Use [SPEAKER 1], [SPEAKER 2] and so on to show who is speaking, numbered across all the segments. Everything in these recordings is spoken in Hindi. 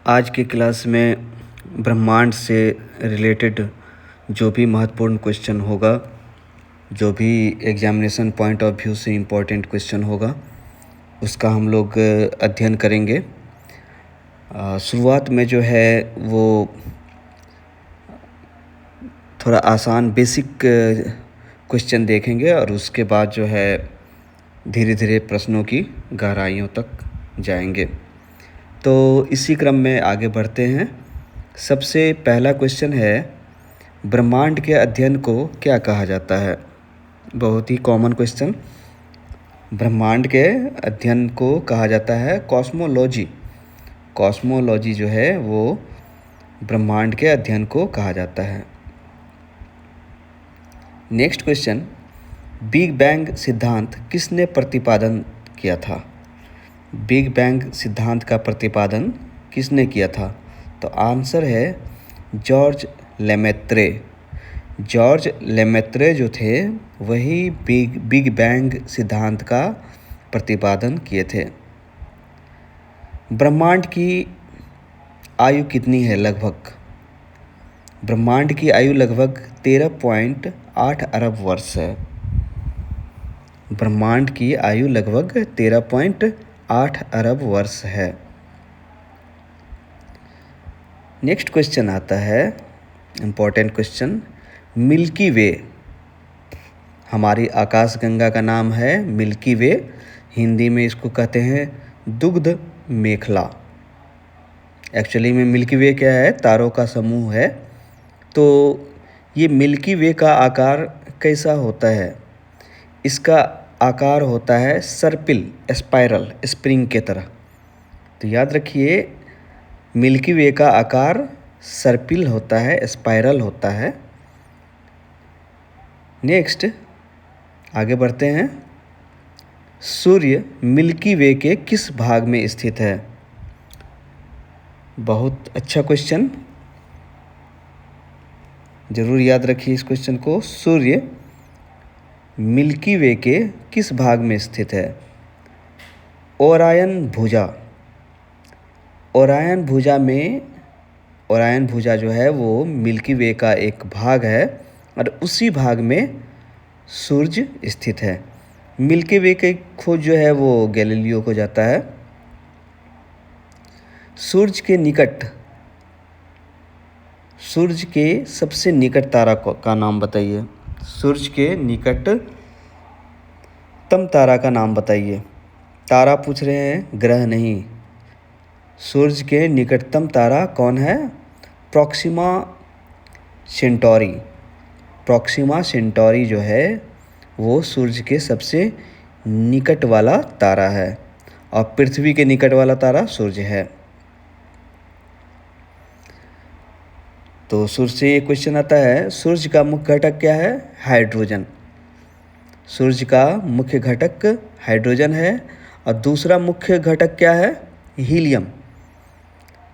[SPEAKER 1] आज की क्लास में ब्रह्मांड से रिलेटेड जो भी महत्वपूर्ण क्वेश्चन होगा, जो भी एग्जामिनेशन पॉइंट ऑफ व्यू से इम्पोर्टेंट क्वेश्चन होगा, उसका हम लोग अध्ययन करेंगे। शुरुआत में जो है वो थोड़ा आसान बेसिक क्वेश्चन देखेंगे और उसके बाद जो है धीरे धीरे प्रश्नों की गहराइयों तक जाएंगे। तो इसी क्रम में आगे बढ़ते हैं। सबसे पहला क्वेश्चन है, ब्रह्मांड के अध्ययन को क्या कहा जाता है? बहुत ही कॉमन क्वेश्चन। ब्रह्मांड के अध्ययन को कहा जाता है कॉस्मोलॉजी। कॉस्मोलॉजी जो है वो ब्रह्मांड के अध्ययन को कहा जाता है। नेक्स्ट क्वेश्चन, बिग बैंग सिद्धांत किसने प्रतिपादन किया था? बिग बैंग सिद्धांत का प्रतिपादन किसने किया था? तो आंसर है जॉर्ज लेमेत्रे। जॉर्ज लेमेत्रे जो थे वही बिग बैंग सिद्धांत का प्रतिपादन किए थे। ब्रह्मांड की आयु कितनी है लगभग? ब्रह्मांड की आयु लगभग 13.8 अरब वर्ष है। ब्रह्मांड की आयु लगभग 13.8 अरब वर्ष है। नेक्स्ट क्वेश्चन आता है इम्पोर्टेंट क्वेश्चन, मिल्की वे। हमारी आकाशगंगा का नाम है मिल्की वे। हिंदी में इसको कहते हैं दुग्ध मेखला। एक्चुअली में मिल्की वे क्या है? तारों का समूह है। तो ये मिल्की वे का आकार कैसा होता है? इसका आकार होता है सर्पिल, स्पाइरल, स्प्रिंग के तरह। तो याद रखिए, मिल्की वे का आकार सर्पिल होता है, स्पाइरल होता है। नेक्स्ट आगे बढ़ते हैं। सूर्य मिल्की वे के किस भाग में स्थित है? बहुत अच्छा क्वेश्चन, जरूर याद रखिए इस क्वेश्चन को। सूर्य मिल्की वे के किस भाग में स्थित है? ओरायन भुजा। ओरायन भुजा में, ओरायन भुजा जो है वो मिल्की वे का एक भाग है और उसी भाग में सूर्य स्थित है। मिल्की वे की खोज जो है वो गैलीलियो को जाता है। सूर्य के निकट, सूर्य के सबसे निकट तारा का नाम बताइए। सूर्य के निकटतम तारा का नाम बताइए। तारा पूछ रहे हैं, ग्रह नहीं। सूर्य के निकटतम तारा कौन है? Proxima Centauri. प्रॉक्सिमा सेंटोरी जो है वो सूर्य के सबसे निकट वाला तारा है और पृथ्वी के निकट वाला तारा सूर्य है। तो सूर्य से ये क्वेश्चन आता है, सूर्य का मुख्य घटक क्या है? हाइड्रोजन। सूर्य का मुख्य घटक हाइड्रोजन है और दूसरा मुख्य घटक क्या है? हीलियम।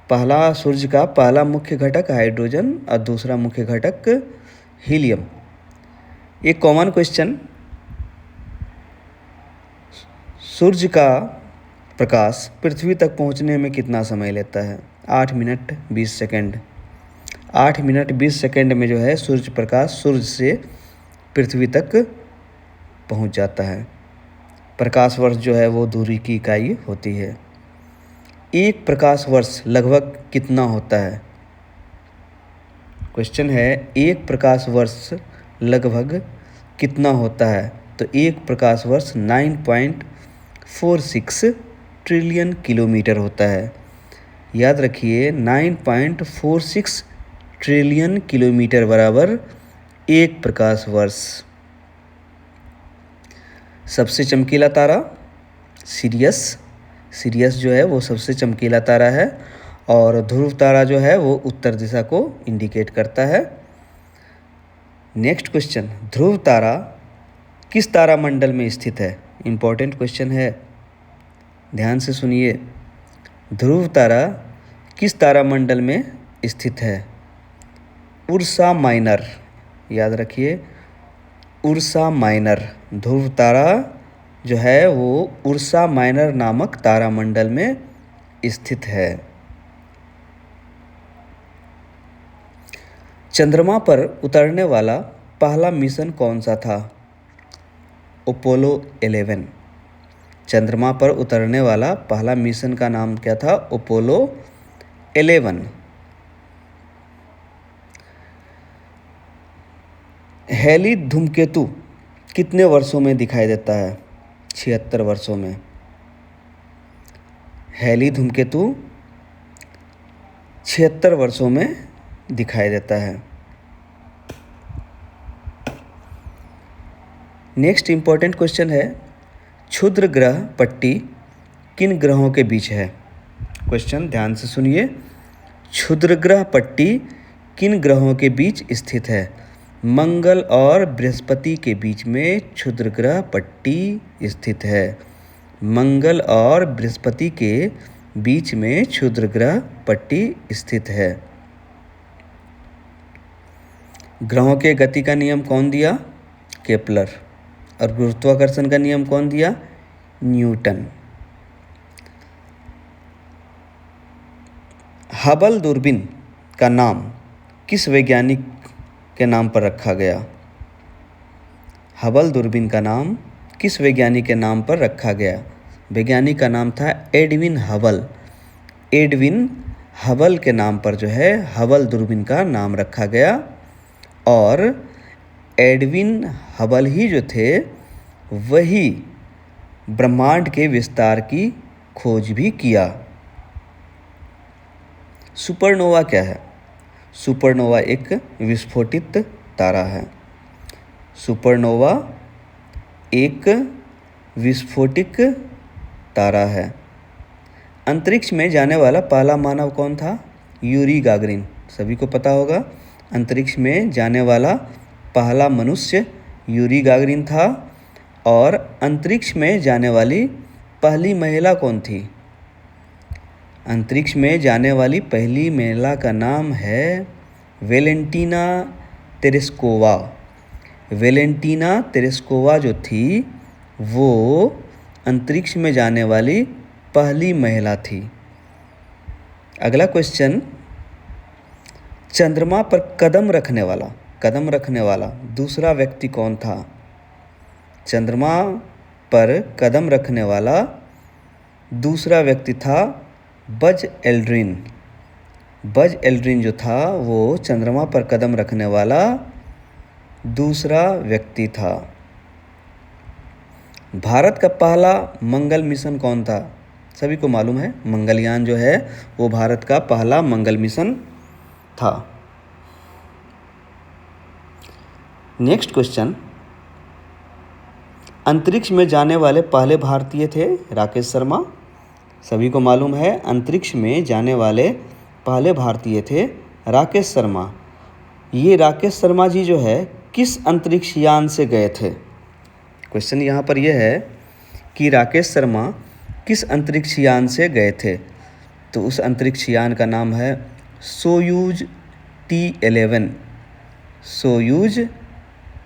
[SPEAKER 1] पहला, सूर्य का पहला मुख्य घटक हाइड्रोजन और दूसरा मुख्य घटक हीलियम। एक कॉमन क्वेश्चन, सूर्य का प्रकाश पृथ्वी तक पहुंचने में कितना समय लेता है? 8 मिनट 20 सेकंड। 8 मिनट 20 सेकंड में जो है सूर्य प्रकाश सूर्य से पृथ्वी तक पहुंच जाता है। प्रकाश वर्ष जो है वो दूरी की इकाई होती है। एक प्रकाश वर्ष लगभग कितना होता है? क्वेश्चन है, एक प्रकाश वर्ष लगभग कितना होता है? तो एक प्रकाश वर्ष 9.46 ट्रिलियन किलोमीटर होता है। याद रखिए, 9.46 ट्रिलियन किलोमीटर बराबर एक प्रकाश वर्ष। सबसे चमकीला तारा सिरियस। सिरियस जो है वो सबसे चमकीला तारा है और ध्रुव तारा जो है वो उत्तर दिशा को इंडिकेट करता है। नेक्स्ट क्वेश्चन, ध्रुव तारा किस तारामंडल में स्थित है? इम्पोर्टेंट क्वेश्चन है, ध्यान से सुनिए। ध्रुव तारा किस तारामंडल में स्थित है? Ursa minor. याद रखिए, उर्सा माइनर। ध्रुव तारा जो है वो उर्सा माइनर नामक तारामंडल में स्थित है। चंद्रमा पर उतरने वाला पहला मिशन कौन सा था? अपोलो 11। चंद्रमा पर उतरने वाला पहला मिशन का नाम क्या था? अपोलो 11। हैली धूमकेतु कितने वर्षों में दिखाई देता है? 76 वर्षों में। हैली धूमकेतु 76 वर्षों में दिखाई देता है। नेक्स्ट इंपॉर्टेंट क्वेश्चन है, क्षुद्र ग्रह पट्टी किन ग्रहों के बीच है? क्वेश्चन ध्यान से सुनिए। क्षुद्र ग्रह पट्टी किन ग्रहों के बीच स्थित है? मंगल और बृहस्पति के बीच में क्षुद्र ग्रह पट्टी स्थित है। मंगल और बृहस्पति के बीच में क्षुद्र ग्रह पट्टी स्थित है। ग्रहों के गति का नियम कौन दिया? केपलर। और गुरुत्वाकर्षण का नियम कौन दिया? न्यूटन। हबल दूरबीन का नाम किस वैज्ञानिक के नाम पर रखा गया? हबल दूरबीन का नाम किस वैज्ञानिक के नाम पर रखा गया? वैज्ञानिक का नाम था एडविन हबल। एडविन हबल के नाम पर जो है हबल दूरबीन का नाम रखा गया। और एडविन हबल ही जो थे वही ब्रह्मांड के विस्तार की खोज भी किया। सुपरनोवा क्या है? सुपरनोवा एक विस्फोटित तारा है। सुपरनोवा एक विस्फोटित तारा है। अंतरिक्ष में जाने वाला पहला मानव कौन था? Yuri Gagarin. सभी को पता होगा अंतरिक्ष में जाने वाला पहला मनुष्य यूरी गागरिन था। और अंतरिक्ष में जाने वाली पहली महिला कौन थी? अंतरिक्ष में जाने वाली पहली महिला का नाम है वेलेंटीना तेरेस्कोवा। वेलेंटीना तेरेस्कोवा जो थी वो अंतरिक्ष में जाने वाली पहली महिला थी। अगला क्वेश्चन, चंद्रमा पर कदम रखने वाला दूसरा व्यक्ति कौन था? चंद्रमा पर कदम रखने वाला दूसरा व्यक्ति था बज एल्ड्रिन। बज एल्ड्रिन जो था वो चंद्रमा पर कदम रखने वाला दूसरा व्यक्ति था। भारत का पहला मंगल मिशन कौन था? सभी को मालूम है मंगलयान जो है वो भारत का पहला मंगल मिशन था। नेक्स्ट क्वेश्चन, अंतरिक्ष में जाने वाले पहले भारतीय थे राकेश शर्मा। सभी को मालूम है अंतरिक्ष में जाने वाले पहले भारतीय थे राकेश शर्मा। ये राकेश शर्मा जी जो है किस अंतरिक्ष यान से गए थे? क्वेश्चन यहाँ पर यह है कि राकेश शर्मा किस अंतरिक्ष यान से गए थे? तो उस अंतरिक्ष यान का नाम है सोयूज T11। सोयूज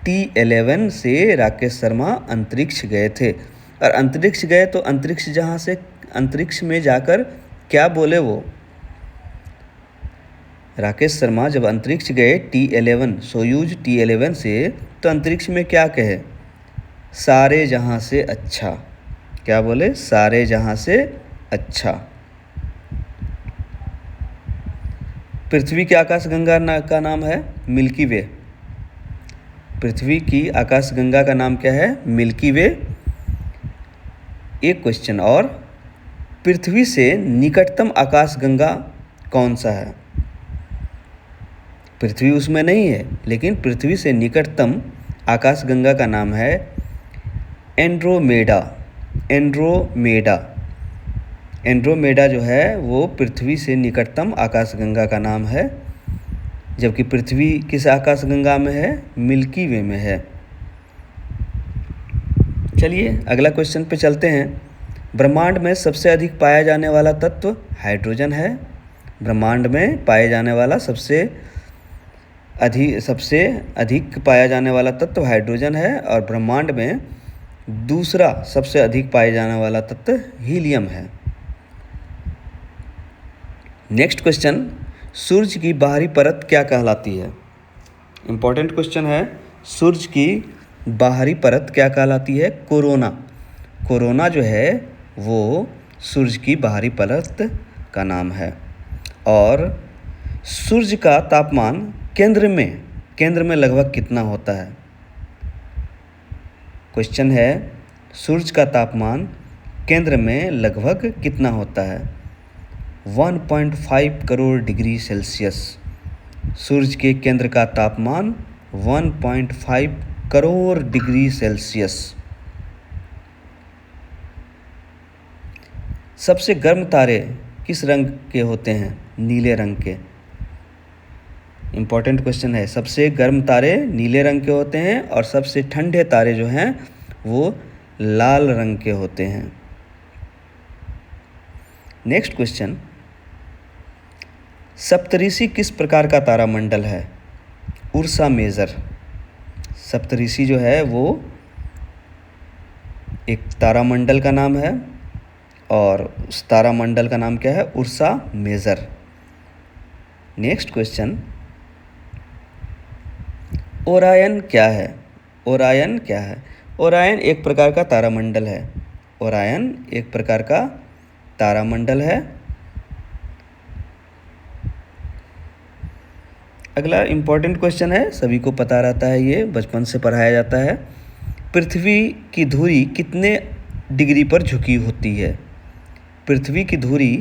[SPEAKER 1] T11 से राकेश शर्मा अंतरिक्ष गए थे। और अंतरिक्ष गए तो अंतरिक्ष में जाकर क्या बोले वो? राकेश शर्मा जब अंतरिक्ष गए T11 सोयूज T11 से तो अंतरिक्ष में क्या कहे? सारे जहां से अच्छा। क्या बोले? सारे जहां से अच्छा। पृथ्वी की आकाशगंगा का नाम है मिल्की वे। पृथ्वी की आकाशगंगा का नाम क्या है? मिल्की वे। एक क्वेश्चन और, पृथ्वी से निकटतम आकाशगंगा कौन सा है? पृथ्वी उसमें नहीं है लेकिन पृथ्वी से निकटतम आकाशगंगा का नाम है एंड्रोमेडा। एंड्रोमेडा। एंड्रोमेडा जो है वो पृथ्वी से निकटतम आकाशगंगा का नाम है। जबकि पृथ्वी किस आकाशगंगा में है? मिल्की वे में है। चलिए अगला क्वेश्चन पे चलते हैं। ब्रह्मांड में सबसे अधिक पाया जाने वाला तत्व हाइड्रोजन है। ब्रह्मांड में पाए जाने वाला सबसे अधिक पाया जाने वाला तत्व हाइड्रोजन है। और ब्रह्मांड में दूसरा सबसे अधिक पाए जाने वाला तत्व हीलियम है। नेक्स्ट क्वेश्चन, सूर्य की बाहरी परत क्या कहलाती है? इम्पॉर्टेंट क्वेश्चन है, सूरज की बाहरी परत क्या कहलाती है? कोरोना। कोरोना जो है वो सूरज की बाहरी परत का नाम है। और सूरज का तापमान केंद्र में लगभग कितना होता है? क्वेश्चन है, सूरज का तापमान केंद्र में लगभग कितना होता है? 1.5 करोड़ डिग्री सेल्सियस। सूरज के केंद्र का तापमान 1.5 करोड़ डिग्री सेल्सियस। सबसे गर्म तारे किस रंग के होते हैं? नीले रंग के। इम्पॉर्टेंट क्वेश्चन है, सबसे गर्म तारे नीले रंग के होते हैं और सबसे ठंडे तारे जो हैं वो लाल रंग के होते हैं। नेक्स्ट क्वेश्चन, सप्तऋषि किस प्रकार का तारामंडल है? Ursa major. सप्तऋषि जो है वो एक तारामंडल का नाम है और उस तारामंडल का नाम क्या है? Ursa Major. Next question, Orion क्या है? ओरायन क्या है? ओरायन एक प्रकार का तारामंडल है। ओरायन एक प्रकार का तारामंडल है। अगला इम्पॉर्टेंट क्वेश्चन है, सभी को पता रहता है, ये बचपन से पढ़ाया जाता है। पृथ्वी की धुरी कितने डिग्री पर झुकी होती है? पृथ्वी की धुरी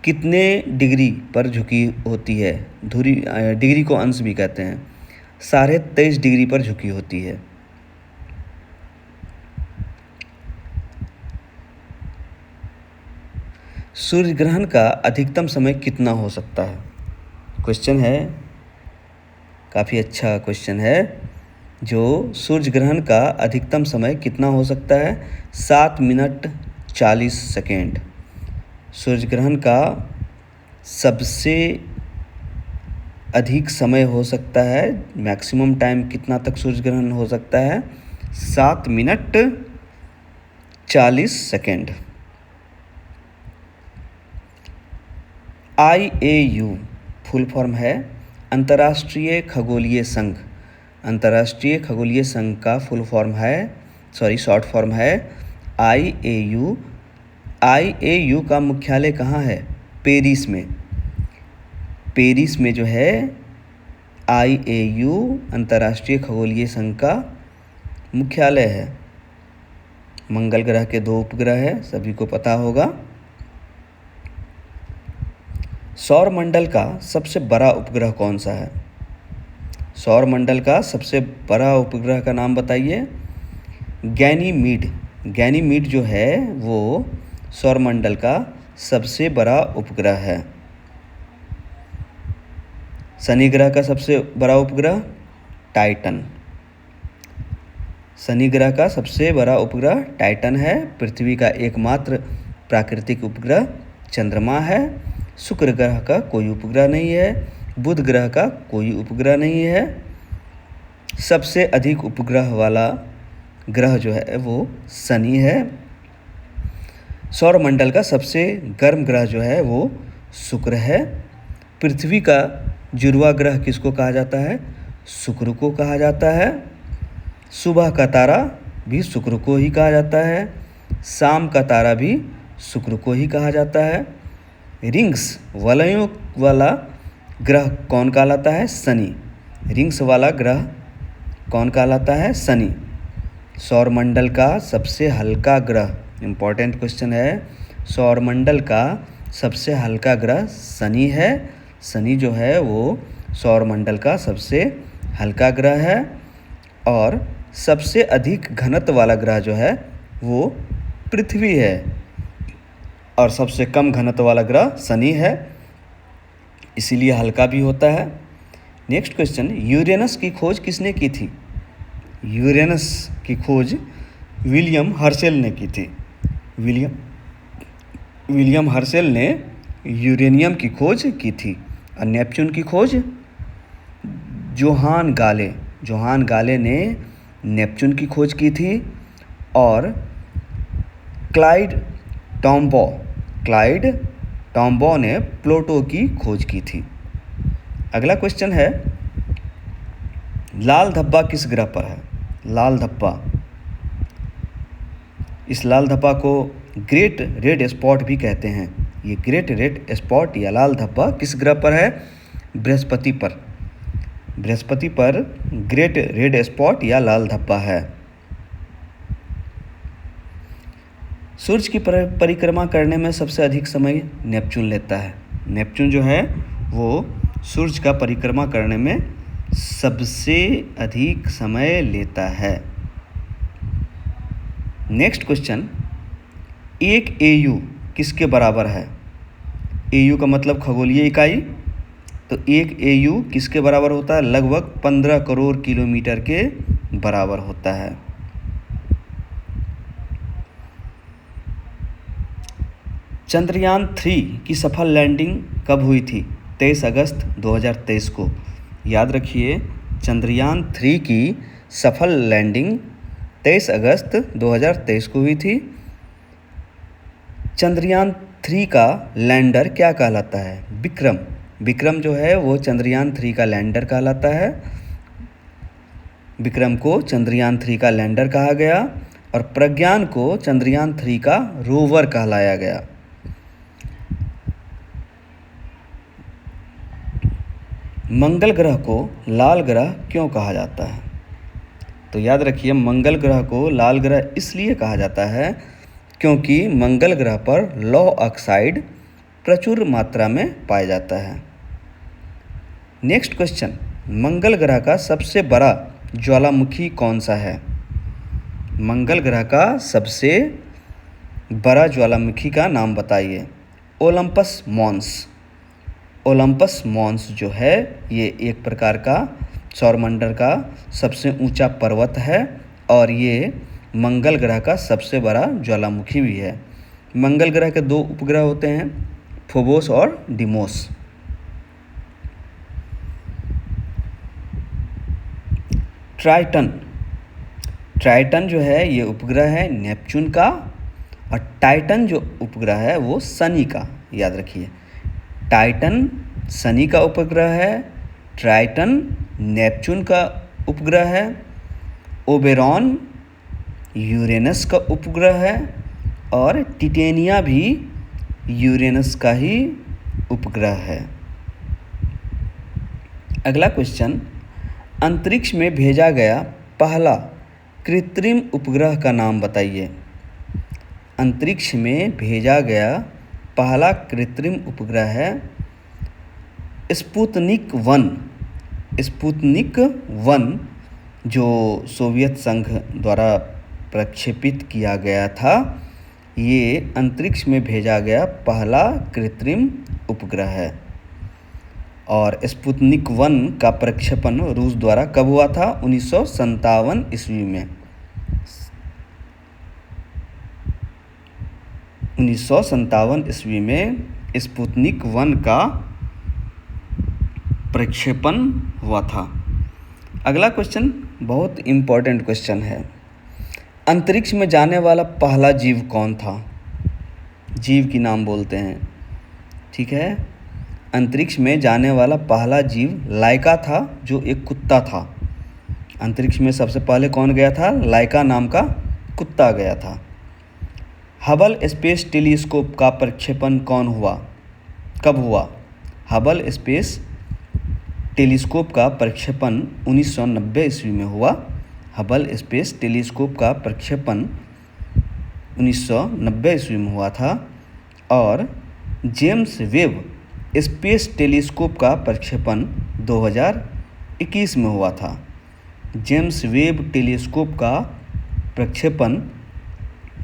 [SPEAKER 1] कितने डिग्री पर झुकी होती है? धुरी डिग्री को अंश भी कहते हैं। 23.5 डिग्री पर झुकी होती है। सूर्य ग्रहण का अधिकतम समय कितना हो सकता है? क्वेश्चन है, काफ़ी अच्छा क्वेश्चन है। जो सूर्य ग्रहण का अधिकतम समय कितना हो सकता है? 7 मिनट 40 सेकेंड। सूर्य ग्रहण का सबसे अधिक समय हो सकता है, मैक्सिमम टाइम कितना तक सूर्य ग्रहण हो सकता है? 7 minute 40 second. IAU full form है अंतर्राष्ट्रीय खगोलीय संघ। अंतर्राष्ट्रीय खगोलीय संघ का फुल फॉर्म है, शॉर्ट फॉर्म है IAU। IAU का मुख्यालय कहाँ है? पेरिस में। पेरिस में जो है IAU अंतर्राष्ट्रीय खगोलीय संघ का मुख्यालय है। मंगल ग्रह के 2 उपग्रह है, सभी को पता होगा। सौर मंडल का सबसे बड़ा उपग्रह कौन सा है? सौर मंडल का सबसे बड़ा उपग्रह का नाम बताइए। गैनीमीड। गैनीमीड जो है वो सौर मंडल का सबसे बड़ा उपग्रह है। शनि ग्रह का सबसे बड़ा उपग्रह टाइटन। शनि ग्रह का सबसे बड़ा उपग्रह टाइटन है। पृथ्वी का एकमात्र प्राकृतिक उपग्रह चंद्रमा है। शुक्र ग्रह का कोई उपग्रह नहीं है। बुध ग्रह का कोई उपग्रह नहीं है। सबसे अधिक उपग्रह वाला ग्रह जो है वो शनि है। सौरमंडल का सबसे गर्म ग्रह जो है वो शुक्र है। पृथ्वी का जुड़वा ग्रह किसको कहा जाता है? शुक्र को कहा जाता है। सुबह का तारा भी शुक्र को ही कहा जाता है। शाम का तारा भी शुक्र को ही कहा जाता है। रिंग्स वलयों वाला ग्रह कौन कहलाता है? शनि। रिंग्स वाला ग्रह कौन कहलाता है? शनि। सौरमंडल का सबसे हल्का ग्रह, इम्पॉर्टेंट क्वेश्चन है, सौरमंडल का सबसे हल्का ग्रह शनि है। शनि जो है वो सौरमंडल का सबसे हल्का ग्रह है। और सबसे अधिक घनत्व वाला ग्रह जो है वो पृथ्वी है और सबसे कम घनत्व वाला ग्रह शनि है, इसीलिए हल्का भी होता है। नेक्स्ट क्वेश्चन, यूरेनस की खोज किसने की थी? यूरेनस की खोज विलियम हर्शेल ने की थी। विलियम हर्शेल ने यूरेनियम की खोज की थी। और नेपच्यून की खोज जोहान गाले ने नेपच्यून की खोज की थी। और क्लाइड टॉम्बो ने प्लूटो की खोज की थी। अगला क्वेश्चन है, लाल धब्बा किस ग्रह पर है? लाल धब्बा, इस लाल धब्बा को ग्रेट रेड स्पॉट भी कहते हैं। ये ग्रेट रेड स्पॉट या लाल धब्बा किस ग्रह पर है? बृहस्पति पर। बृहस्पति पर ग्रेट रेड स्पॉट या लाल धब्बा है। सूर्य की परिक्रमा करने में सबसे अधिक समय नेपच्यून लेता है। नेपच्यून जो है वो सूर्य का परिक्रमा करने में सबसे अधिक समय लेता है। नेक्स्ट क्वेश्चन, एक एयू किसके बराबर है? एयू का मतलब खगोलीय इकाई। तो एक एयू किसके बराबर होता है? लगभग 15 करोड़ किलोमीटर के बराबर होता है। चंद्रयान 3 की सफल लैंडिंग कब हुई थी? 23 अगस्त 2023 को। याद रखिए, चंद्रयान 3 की सफल लैंडिंग 23 अगस्त 2023 को हुई थी। चंद्रयान 3 का लैंडर क्या कहलाता है? विक्रम। विक्रम जो है वो चंद्रयान 3 का लैंडर कहलाता है। विक्रम को चंद्रयान 3 का लैंडर कहा गया और प्रज्ञान को चंद्रयान 3 का रोवर कहलाया गया। मंगल ग्रह को लाल ग्रह क्यों कहा जाता है? तो याद रखिए, मंगल ग्रह को लाल ग्रह इसलिए कहा जाता है क्योंकि मंगल ग्रह पर लौह ऑक्साइड प्रचुर मात्रा में पाया जाता है। नेक्स्ट क्वेश्चन, मंगल ग्रह का सबसे बड़ा ज्वालामुखी कौन सा है? मंगल ग्रह का सबसे बड़ा ज्वालामुखी का नाम बताइए। Olympus Mons. ओलंपस मॉन्स जो है ये एक प्रकार का सौरमंडल का सबसे ऊंचा पर्वत है और ये मंगल ग्रह का सबसे बड़ा ज्वालामुखी भी है। मंगल ग्रह के 2 उपग्रह होते हैं, फोबोस और डिमोस। ट्राइटन। ट्राइटन जो है ये उपग्रह है नेपच्यून का और टाइटन जो उपग्रह है वो शनि का। याद रखिए, टाइटन शनि का उपग्रह है, ट्राइटन नेपच्यून का उपग्रह है, ओबेरॉन यूरेनस का उपग्रह है और टिटेनिया भी यूरेनस का ही उपग्रह है। अगला क्वेश्चन, अंतरिक्ष में भेजा गया पहला कृत्रिम उपग्रह का नाम बताइए। अंतरिक्ष में भेजा गया पहला कृत्रिम उपग्रह है स्पुतनिक 1। स्पुतनिक 1 जो सोवियत संघ द्वारा प्रक्षेपित किया गया था, ये अंतरिक्ष में भेजा गया पहला कृत्रिम उपग्रह है। और स्पुतनिक 1 का प्रक्षेपण रूस द्वारा कब हुआ था? 1957 ईस्वी में। 1957 ईस्वी में स्पुतनिक 1 का प्रक्षेपण हुआ था। अगला क्वेश्चन बहुत इम्पोर्टेंट क्वेश्चन है। अंतरिक्ष में जाने वाला पहला जीव कौन था? जीव की नाम बोलते हैं, ठीक है। अंतरिक्ष में जाने वाला पहला जीव लाइका था, जो एक कुत्ता था। अंतरिक्ष में सबसे पहले कौन गया था? लाइका नाम का कुत्ता गया था। हबल स्पेस टेलीस्कोप का प्रक्षेपण कब हुआ? हबल स्पेस टेलीस्कोप का प्रक्षेपण 1990 ईस्वी में हुआ। हबल स्पेस टेलीस्कोप का प्रक्षेपण 1990 ईस्वी में हुआ था। और जेम्स वेब स्पेस टेलीस्कोप का प्रक्षेपण 2021 में हुआ था। जेम्स वेब टेलीस्कोप का प्रक्षेपण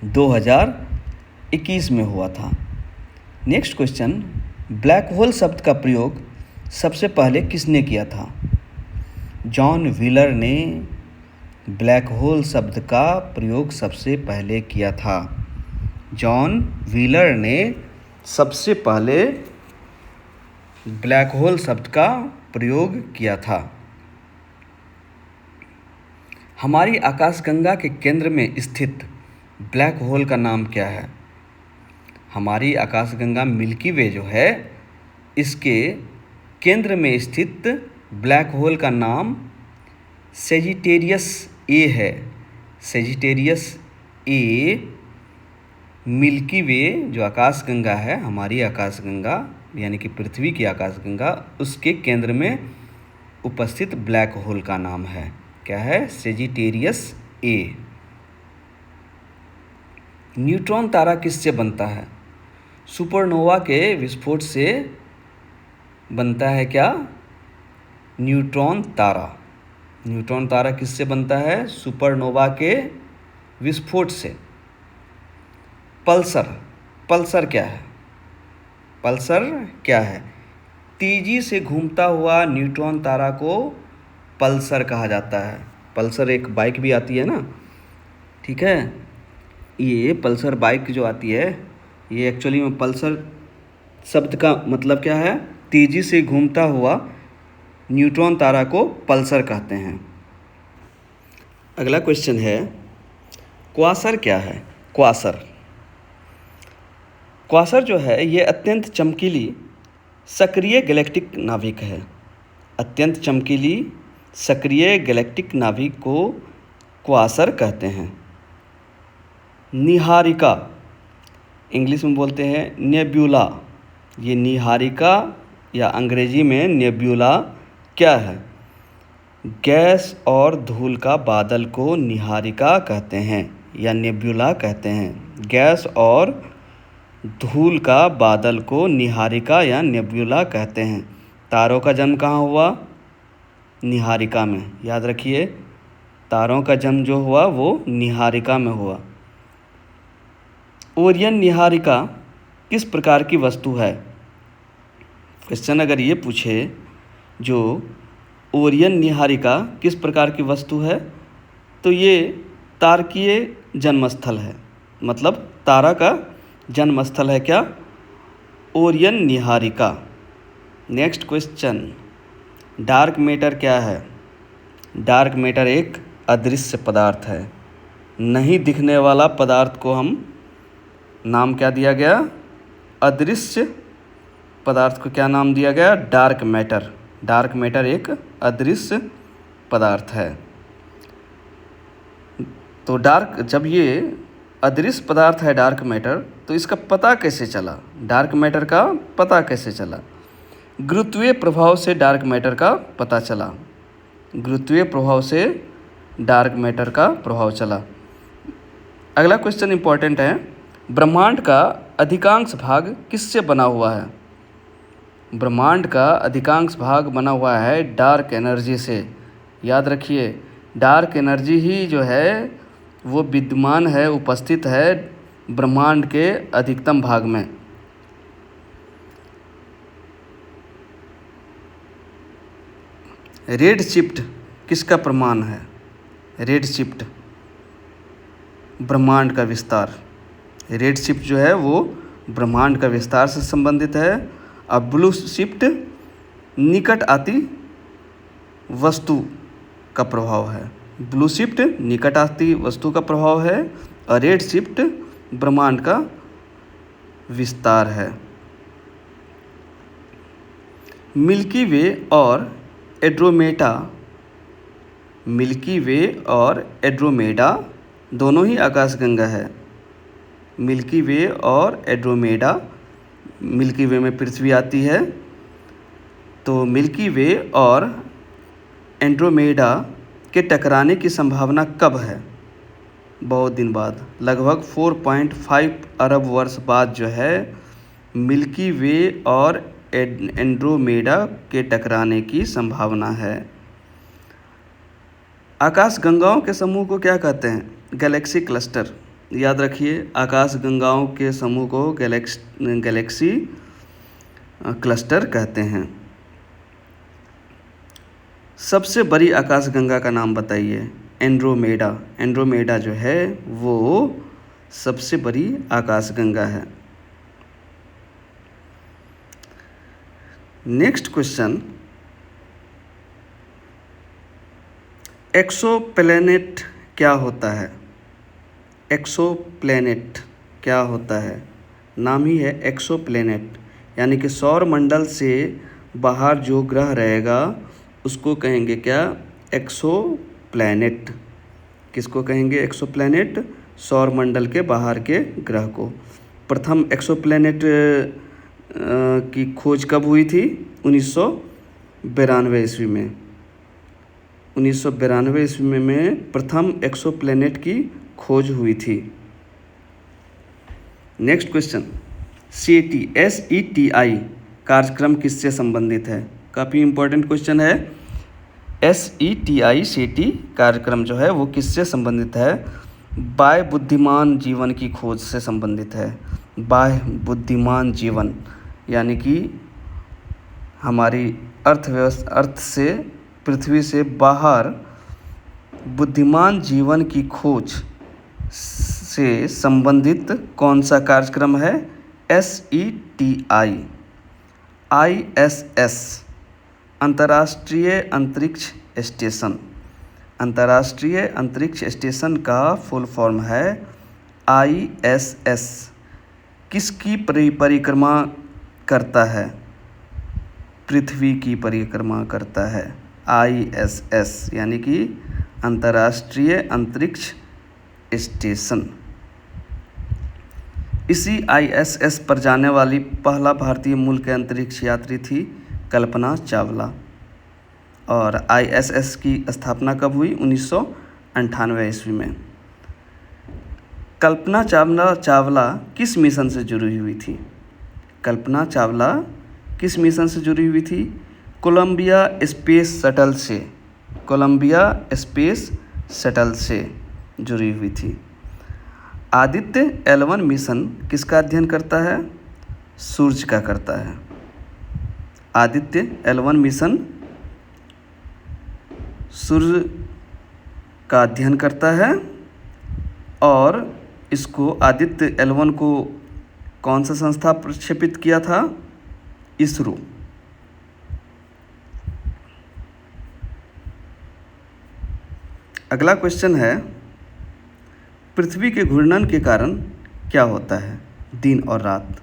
[SPEAKER 1] 2021 में हुआ था। नेक्स्ट क्वेश्चन, ब्लैक होल शब्द का प्रयोग सबसे पहले किसने किया था? जॉन व्हीलर ने ब्लैक होल शब्द का प्रयोग सबसे पहले किया था। जॉन व्हीलर ने सबसे पहले ब्लैक होल शब्द का प्रयोग किया था। हमारी आकाशगंगा के केंद्र में स्थित ब्लैक होल का नाम क्या है? हमारी आकाशगंगा मिल्की वे जो है, इसके केंद्र में स्थित ब्लैक होल का नाम सेजिटेरियस ए है, सेजिटेरियस ए मिल्की वे जो आकाशगंगा है, हमारी आकाशगंगा यानी कि पृथ्वी की आकाशगंगा, उसके केंद्र में उपस्थित ब्लैक होल का नाम है। क्या है? Sagittarius A. न्यूट्रॉन तारा किससे बनता है? सुपरनोवा के विस्फोट से बनता है क्या? न्यूट्रॉन तारा। न्यूट्रॉन तारा किससे बनता है? सुपरनोवा के विस्फोट से। पल्सर, पल्सर क्या है? पल्सर क्या है? तेजी से घूमता हुआ न्यूट्रॉन तारा को पल्सर कहा जाता है। पल्सर एक बाइक भी आती है ना, ठीक है। ये पल्सर बाइक जो आती है, ये एक्चुअली में पल्सर शब्द का मतलब क्या है? तेजी से घूमता हुआ न्यूट्रॉन तारा को पल्सर कहते हैं। अगला क्वेश्चन है, क्वासर क्या है? क्वासर, क्वासर जो है ये अत्यंत चमकीली सक्रिय गैलेक्टिक नाभिक है। अत्यंत चमकीली सक्रिय गैलेक्टिक नाभिक को क्वासर कहते हैं। निहारिका, इंग्लिश में बोलते हैं नेब्यूला। ये निहारिका या अंग्रेजी में नेब्यूला क्या है? गैस और धूल का बादल को निहारिका कहते हैं या नेब्यूला कहते हैं। गैस और धूल का बादल को निहारिका या नेब्यूला कहते हैं। तारों का जन्म कहाँ हुआ? निहारिका में। याद रखिए, तारों का जन्म जो हुआ वो निहारिका में हुआ। ओरियन निहारिका किस प्रकार की वस्तु है? क्वेश्चन अगर ये पूछे जो ओरियन निहारिका किस प्रकार की वस्तु है, तो ये तारकीय जन्मस्थल है। मतलब तारा का जन्मस्थल है क्या? Orion Niharika. Next question, dark matter क्या है? डार्क मैटर एक अदृश्य पदार्थ है। नहीं दिखने वाला पदार्थ को हम नाम क्या दिया गया? अदृश्य पदार्थ को क्या नाम दिया गया? Dark matter. डार्क मैटर एक अदृश्य पदार्थ है। तो डार्क, जब ये अदृश्य पदार्थ है डार्क मैटर, तो इसका पता कैसे चला? डार्क मैटर का पता कैसे चला? गुरुत्वीय प्रभाव से डार्क मैटर का पता चला। गुरुत्वीय प्रभाव से डार्क मैटर का प्रभाव चला। अगला क्वेश्चन इंपॉर्टेंट है, ब्रह्मांड का अधिकांश भाग किससे बना हुआ है? ब्रह्मांड का अधिकांश भाग बना हुआ है डार्क एनर्जी से। याद रखिए, डार्क एनर्जी ही जो है वो विद्यमान है, उपस्थित है ब्रह्मांड के अधिकतम भाग में। रेड शिफ्ट किसका प्रमाण है? रेड शिफ्ट ब्रह्मांड का विस्तार। रेड शिफ्ट जो है वो ब्रह्मांड का विस्तार से संबंधित है। अब ब्लू शिफ्ट निकट आती वस्तु का प्रभाव है। ब्लू शिफ्ट निकट आती वस्तु का प्रभाव है और रेड शिफ्ट ब्रह्मांड का विस्तार है। मिल्की वे और एंड्रोमेडा, मिल्की वे और एंड्रोमेडा दोनों ही आकाशगंगा है। मिल्की वे और एंड्रोमेडा, मिल्की वे में पृथ्वी आती है, तो मिल्की वे और एंड्रोमेडा के टकराने की संभावना कब है? बहुत दिन बाद, लगभग 4.5 अरब वर्ष बाद जो है मिल्की वे और एंड्रोमेडा के टकराने की संभावना है। आकाशगंगाओं के समूह को क्या कहते हैं? Galaxy cluster. याद रखिए, आकाशगंगाओं के समूह को गैलेक्सी क्लस्टर कहते हैं। सबसे बड़ी आकाशगंगा का नाम बताइए। एंड्रोमेडा। एंड्रोमेडा जो है वो सबसे बड़ी आकाशगंगा है। नेक्स्ट क्वेश्चन, एक्सोप्लैनेट क्या होता है? एक्सोप्लैनेट क्या होता है? नाम ही है एक्सोप्लैनेट, यानी कि सौर मंडल से बाहर जो ग्रह रहेगा उसको कहेंगे क्या? एक्सो प्लैनेट। किसको कहेंगे एक्सो प्लैनेट? सौर मंडल के बाहर के ग्रह को। प्रथम एक्सो प्लैनेट की खोज कब हुई थी? 1992 ईस्वी में। 1992 ईस्वी में प्रथम एक्सो प्लैनेट की खोज हुई थी। नेक्स्ट क्वेश्चन, SETI कार्यक्रम किससे संबंधित है? काफ़ी इम्पोर्टेंट क्वेश्चन है। SETI कार्यक्रम जो है वो किससे संबंधित है? बाह्य बुद्धिमान जीवन की खोज से संबंधित है। बाह्य बुद्धिमान जीवन यानी कि हमारी अर्थव्यवस्था, अर्थ से, पृथ्वी से बाहर बुद्धिमान जीवन की खोज से संबंधित कौन सा कार्यक्रम है? SETI। ISS अंतर्राष्ट्रीय अंतरिक्ष स्टेशन। अंतर्राष्ट्रीय अंतरिक्ष स्टेशन का फुल फॉर्म है ISS। किसकी परिक्रमा करता है? पृथ्वी की परिक्रमा करता है ISS यानी कि अंतर्राष्ट्रीय अंतरिक्ष स्टेशन। इसी ISS पर जाने वाली पहला भारतीय मूल के अंतरिक्ष यात्री थी कल्पना चावला। और ISS की स्थापना कब हुई? 1998 ईस्वी में। कल्पना चावला किस मिशन से जुड़ी हुई थी? कल्पना चावला किस मिशन से जुड़ी हुई थी? कोलंबिया स्पेस शटल से। कोलंबिया स्पेस शटल से जुड़ी हुई थी। आदित्य L1 मिशन किसका अध्ययन करता है? सूर्य का करता है। आदित्य L1 मिशन सूर्य का अध्ययन करता है। और इसको आदित्य L1 को कौन सा संस्था प्रक्षेपित किया था? इसरो। अगला क्वेश्चन है, पृथ्वी के घूर्णन के कारण क्या होता है? दिन और रात।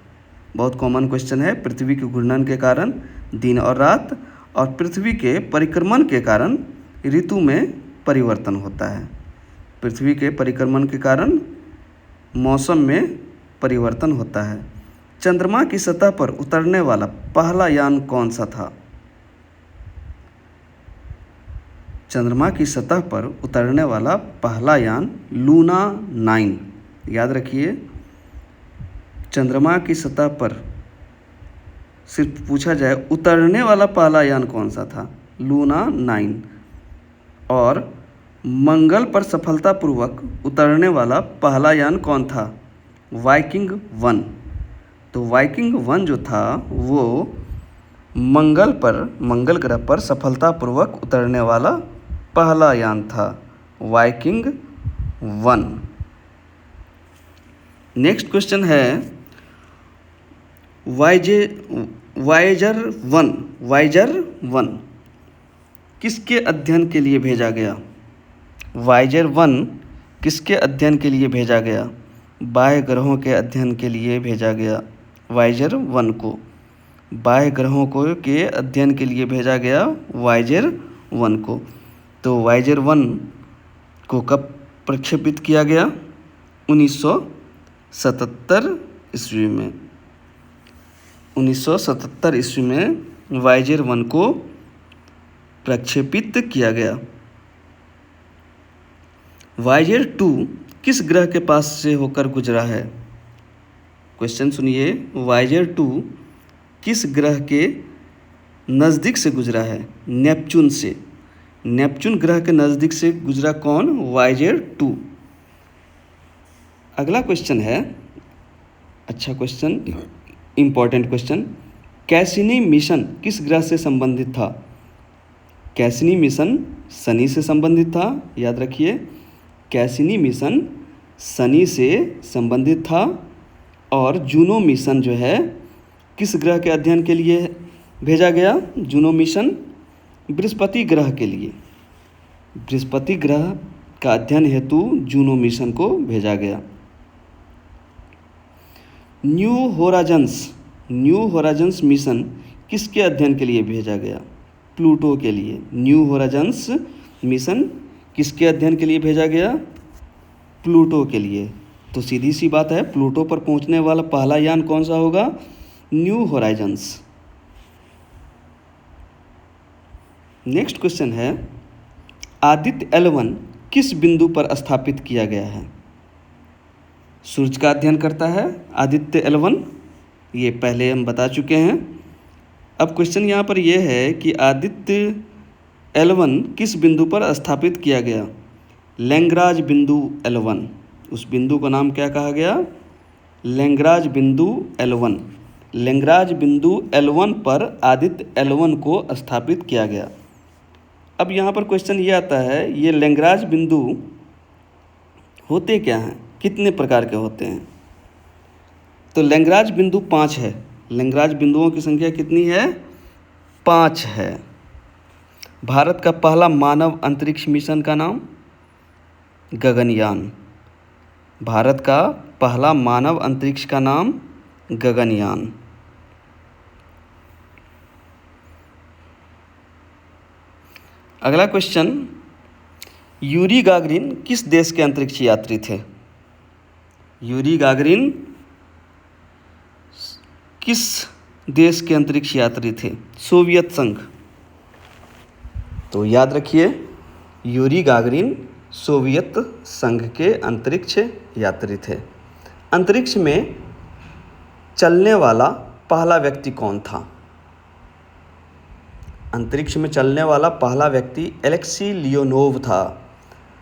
[SPEAKER 1] बहुत कॉमन क्वेश्चन है। पृथ्वी के घूर्णन के कारण दिन और रात, और पृथ्वी के परिक्रमण के कारण ऋतु में परिवर्तन होता है। पृथ्वी के परिक्रमण के कारण मौसम में परिवर्तन होता है। चंद्रमा की सतह पर उतरने वाला पहला यान कौन सा था? चंद्रमा की सतह पर उतरने वाला पहला यान लूना 9। याद रखिए, चंद्रमा की सतह पर सिर्फ पूछा जाए उतरने वाला पहला यान कौन सा था? लूना 9। और मंगल पर सफलतापूर्वक उतरने वाला पहला यान कौन था? वाइकिंग 1। तो वाइकिंग 1 जो था वो मंगल ग्रह पर सफलतापूर्वक उतरने वाला पहला यान था, वाइकिंग 1। नेक्स्ट क्वेश्चन है, वायेजर 1 किसके अध्ययन के लिए भेजा गया? वायेजर 1 किसके अध्ययन के लिए भेजा गया? बाह्य ग्रहों के अध्ययन के लिए भेजा गया। वायेजर 1 को बाह्य ग्रहों के अध्ययन के लिए भेजा गया, वायेजर 1 को। तो वायेजर 1 को कब प्रक्षेपित किया गया? 1977 ईस्वी में। 1977 ईस्वी में वायेजर 1 को प्रक्षेपित किया गया। वायेजर 2 किस ग्रह के पास से होकर गुजरा है? क्वेश्चन सुनिए, वायेजर 2 किस ग्रह के नज़दीक से गुजरा है? नेपच्यून से। नेपच्यून ग्रह के नज़दीक से गुजरा कौन? वायेजर 2। अगला क्वेश्चन है, अच्छा question, important question, Cassini mission किस ग्रह से संबंधित था? कैसिनी मिशन शनि से संबंधित था। याद रखिए, कैसिनी मिशन शनि से संबंधित था। और जूनो मिशन जो है किस ग्रह के अध्ययन के लिए भेजा गया? जूनो मिशन बृहस्पति ग्रह के लिए। बृहस्पति ग्रह का अध्ययन हेतु जूनो मिशन को भेजा गया। न्यू होराइजन्स मिशन किसके अध्ययन के लिए भेजा गया? प्लूटो के लिए। न्यू होराइजन्स मिशन किसके अध्ययन के लिए भेजा गया? प्लूटो के लिए। तो सीधी सी बात है, प्लूटो पर पहुंचने वाला पहला यान कौन सा होगा? New Horizons. नेक्स्ट क्वेश्चन है, आदित्य L1 किस बिंदु पर स्थापित किया गया है? सूरज का अध्ययन करता है आदित्य L1, ये पहले हम बता चुके हैं। अब क्वेश्चन यहाँ पर यह है कि आदित्य L1 किस बिंदु पर स्थापित किया गया? लैग्रांज बिंदु L1, उस बिंदु का नाम क्या कहा गया? लैग्रांज बिंदु L1। लैग्रांज बिंदु L1 पर आदित्य L1 को स्थापित किया गया। अब यहाँ पर क्वेश्चन ये आता है, ये लैग्रांज बिंदु होते क्या हैं, कितने प्रकार के होते हैं? तो लैग्रांज बिंदु 5 है। लैग्रांज बिंदुओं की संख्या कितनी है? 5 है। भारत का पहला मानव अंतरिक्ष मिशन का नाम? गगनयान। भारत का पहला मानव अंतरिक्ष का नाम गगनयान। अगला क्वेश्चन, यूरी गागरिन किस देश के अंतरिक्ष यात्री थे? यूरी गागरिन किस देश के अंतरिक्ष यात्री थे? सोवियत संघ। तो याद रखिए, यूरी गागरिन सोवियत संघ के अंतरिक्ष यात्री थे। अंतरिक्ष में चलने वाला पहला व्यक्ति कौन था? अंतरिक्ष में चलने वाला पहला व्यक्ति एलेक्सी लियोनोव था।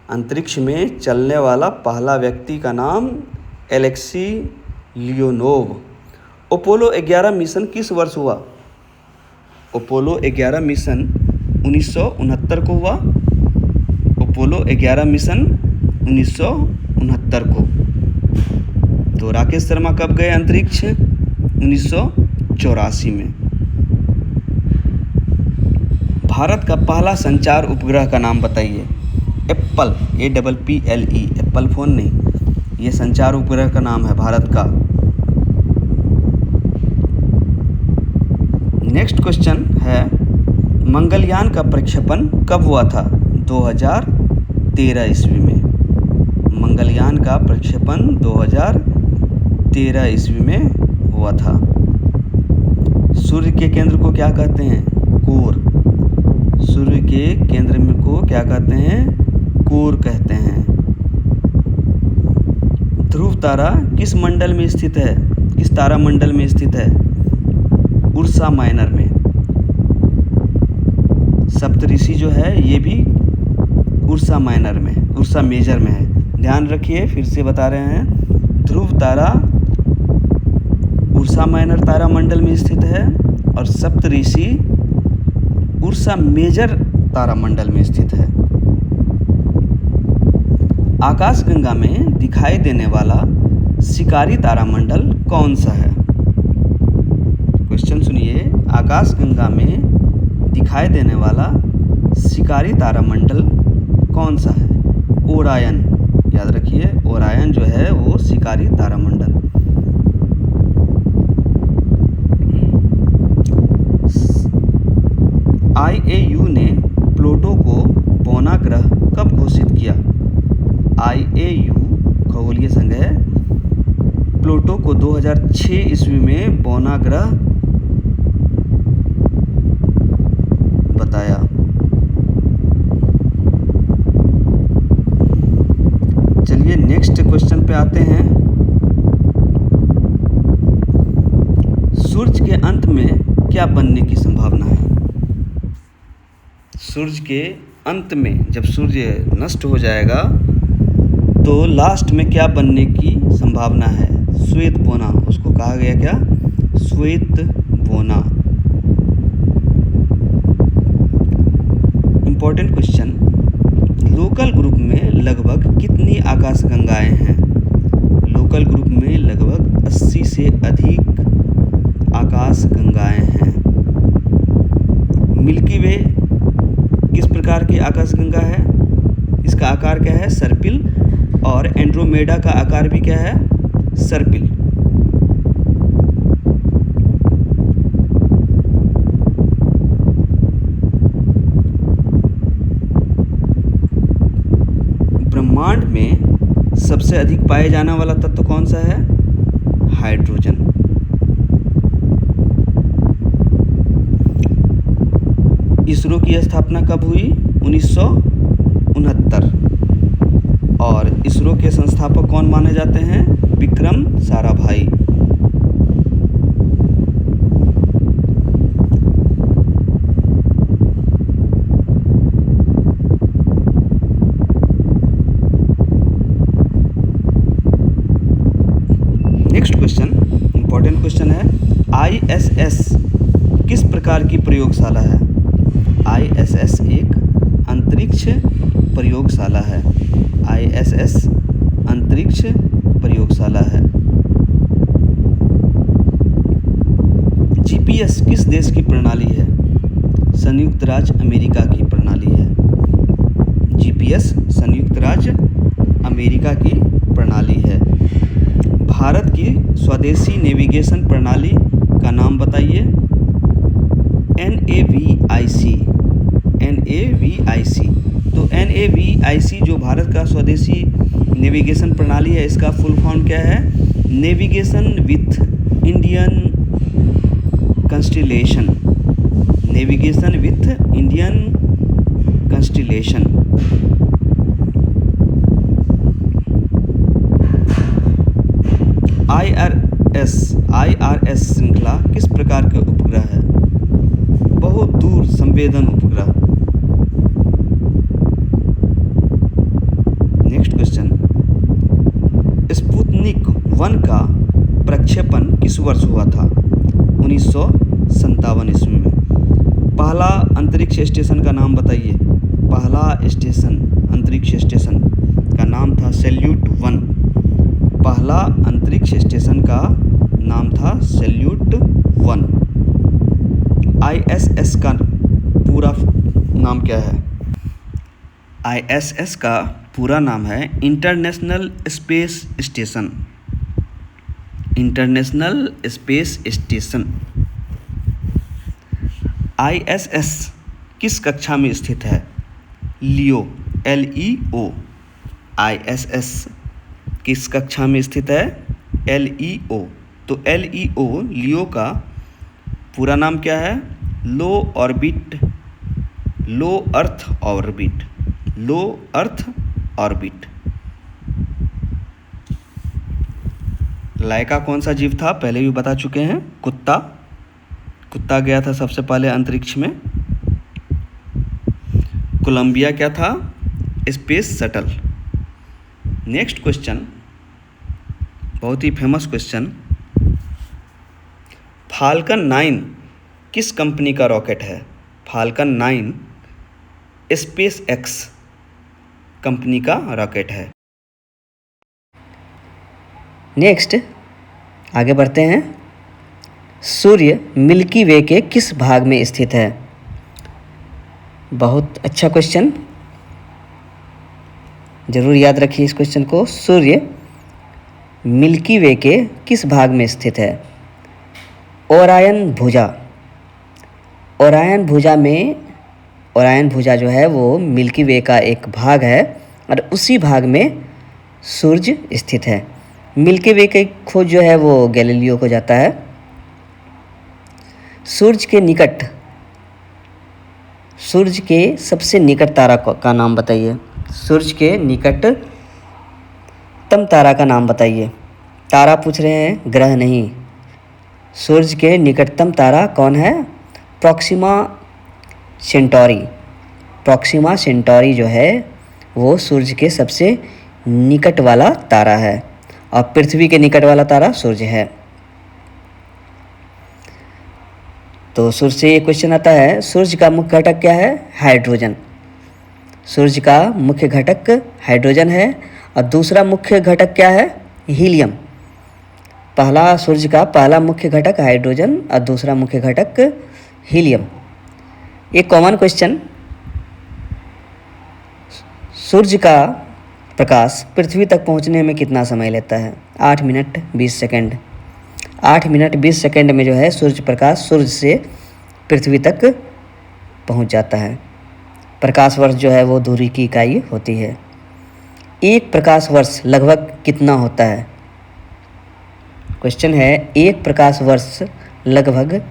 [SPEAKER 1] अंतरिक्ष में चलने वाला पहला व्यक्ति का नाम एलेक्सी लियोनोव। अपोलो 11 मिशन किस वर्ष हुआ? अपोलो 11 मिशन 1969 को हुआ। अपोलो 11 मिशन 1969 को। तो राकेश शर्मा कब गए अंतरिक्ष? 1984 में। भारत का पहला संचार उपग्रह का नाम बताइए। एप्पल, APPLE, एप्पल फ़ोन नहीं, ये संचार उपग्रह का नाम है भारत का। नेक्स्ट क्वेश्चन है, मंगलयान का प्रक्षेपण कब हुआ था? 2013 ईस्वी में। मंगलयान का प्रक्षेपण 2013 ईस्वी में हुआ था। सूर्य के केंद्र को क्या कहते हैं? कोर। सूर्य के केंद्र में को क्या कहते हैं? कोर कहते हैं। ध्रुव तारा किस मंडल में स्थित है? किस तारा मंडल में स्थित है? उर्सा माइनर में। सप्तऋषि जो है ये भी उर्सा माइनर में, उर्सा मेजर में है। ध्यान रखिए, फिर से बता रहे हैं, ध्रुव तारा उर्सा माइनर तारा मंडल में स्थित है और सप्तऋषि उर्सा मेजर तारामंडल में स्थित है। आकाशगंगा में दिखाई देने वाला शिकारी तारामंडल कौन सा है? क्वेश्चन सुनिए, आकाशगंगा में दिखाई देने वाला शिकारी तारामंडल कौन सा है? ओरायन। याद रखिए, ओरायन जो है वो शिकारी तारामंडल। IAU ने प्लूटो को बौना ग्रह कब घोषित किया? IAU खगोलीय संघ है, प्लूटो को 2006 ईस्वी में बौना ग्रह बताया। चलिए नेक्स्ट क्वेश्चन पे आते हैं। सूर्य के अंत में क्या बनने की संभावना है? सूर्य के अंत में जब सूर्य नष्ट हो जाएगा तो लास्ट में क्या बनने की संभावना है? श्वेत बोना, उसको कहा गया क्या? श्वेत बोना। इम्पोर्टेंट क्वेश्चन, लोकल ग्रुप में लगभग कितनी आकाशगंगाएं हैं? लोकल ग्रुप में लगभग 80 से अधिक आकाशगंगाएं हैं। मिल्की वे किस प्रकार की आकाशगंगा है? इसका आकार क्या है? सर्पिल। और एंड्रोमेडा का आकार भी क्या है? सर्पिल। ब्रह्मांड में सबसे अधिक पाए जाने वाला तत्व कौन सा है? हाइड्रोजन। इसरो की स्थापना कब हुई? 1969। और इसरो के संस्थापक कौन माने जाते हैं? Vikram Sarabhai. Next question, important question है, ISS किस प्रकार की प्रयोगशाला है? ISS एक अंतरिक्ष प्रयोगशाला है। ISS अंतरिक्ष प्रयोगशाला है। GPS किस देश की प्रणाली है? संयुक्त राज्य अमेरिका की प्रणाली है। GPS संयुक्त राज्य अमेरिका की प्रणाली है। भारत की स्वदेशी नेविगेशन प्रणाली का नाम बताइए। NAVIC। NAVIC। तो NAVIC जो भारत का स्वदेशी नेविगेशन प्रणाली है, इसका फुल फॉर्म क्या है? Navigation with Indian constellation. Navigation with Indian constellation. IRS श्रृंखला किस प्रकार के उपग्रह है? बहुत दूर संवेदन उपग्रह। नेक्स्ट क्वेश्चन, स्पुतनिक 1 का प्रक्षेपण किस वर्ष हुआ था? 1957 ईस्वी में। पहला अंतरिक्ष स्टेशन का नाम बताइए। पहला स्टेशन, अंतरिक्ष स्टेशन का नाम था सैल्यूट 1। पहला अंतरिक्ष स्टेशन का नाम था सैल्यूट 1। ISS का पूरा नाम क्या है? ISS का पूरा नाम है international space station. International space station. ISS किस कक्षा में स्थित है? लियो, LEO। ISS किस कक्षा में स्थित है? LEO। तो LEO, लियो का पूरा नाम क्या है? लो ऑर्बिट, लो अर्थ ऑर्बिट, लो अर्थ ऑर्बिट। लाइका कौन सा जीव था? पहले भी बता चुके हैं, कुत्ता। कुत्ता गया था सबसे पहले अंतरिक्ष में। कोलंबिया क्या था? Space shuttle. नेक्स्ट क्वेश्चन, बहुत ही फेमस क्वेश्चन, फाल्कन 9 किस कंपनी का रॉकेट है? फाल्कन 9 स्पेस एक्स कंपनी का रॉकेट है। नेक्स्ट आगे बढ़ते हैं। सूर्य मिल्की वे के किस भाग में स्थित है? बहुत अच्छा क्वेश्चन, जरूर याद रखिए इस क्वेश्चन को। सूर्य मिल्की वे के किस भाग में स्थित है? ओरायन भुजा। ओरायन भुजा में, ओरायन भुजा जो है वो मिल्की वे का एक भाग है और उसी भाग में सूर्य स्थित है। मिल्की वे की खोज जो है वो गैलीलियो को जाता है। सूर्य के निकट, सूर्य के सबसे निकट तारा का नाम बताइए। सूर्य के निकटतम तारा का नाम बताइए। तारा पूछ रहे हैं, ग्रह नहीं। सूर्य के निकटतम तारा कौन है? Proxima Centauri. प्रॉक्सिमा सेंटोरी जो है वो सूर्य के सबसे निकट वाला तारा है और पृथ्वी के निकट वाला तारा सूर्य है। तो सूर्य से ये क्वेश्चन आता है, सूर्य का मुख्य घटक क्या है? हाइड्रोजन। सूर्य का मुख्य घटक हाइड्रोजन है और दूसरा मुख्य घटक क्या है? हीलियम। पहला, सूर्य का पहला मुख्य घटक हाइड्रोजन और दूसरा मुख्य घटक हीलियम। एक कॉमन क्वेश्चन, सूर्य का प्रकाश पृथ्वी तक पहुंचने में कितना समय लेता है? 8 मिनट 20 सेकंड। 8 मिनट 20 सेकंड में जो है सूर्य प्रकाश सूर्य से पृथ्वी तक पहुंच जाता है। प्रकाश वर्ष जो है वो दूरी की इकाई होती है। एक प्रकाश वर्ष लगभग कितना होता है? क्वेश्चन है एक प्रकाश वर्ष लगभग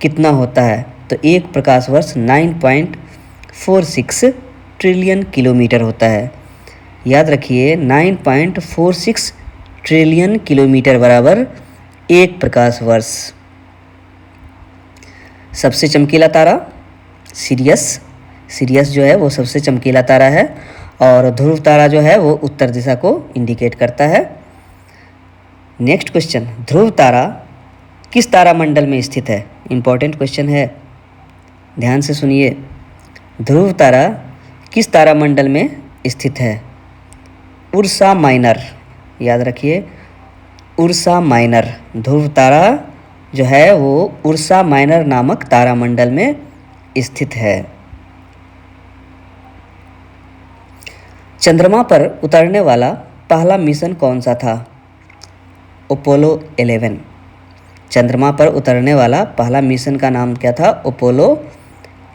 [SPEAKER 1] कितना होता है? तो एक प्रकाश वर्ष 9.46 ट्रिलियन किलोमीटर होता है। याद रखिए 9.46 ट्रिलियन किलोमीटर बराबर एक प्रकाश वर्ष। सबसे चमकीला तारा सीरियस जो है वो सबसे चमकीला तारा है, और ध्रुव तारा जो है वो उत्तर दिशा को इंडिकेट करता है। नेक्स्ट क्वेश्चन, ध्रुव तारा किस तारामंडल में स्थित है? इम्पॉर्टेंट क्वेश्चन है, ध्यान से सुनिए। ध्रुव तारा किस तारामंडल में स्थित है? उर्सा माइनर, याद रखिए उर्सा माइनर। ध्रुव तारा जो है वो उर्सा माइनर नामक तारामंडल में स्थित है। चंद्रमा पर उतरने वाला पहला मिशन कौन सा था? अपोलो 11। चंद्रमा पर उतरने वाला पहला मिशन का नाम क्या था? अपोलो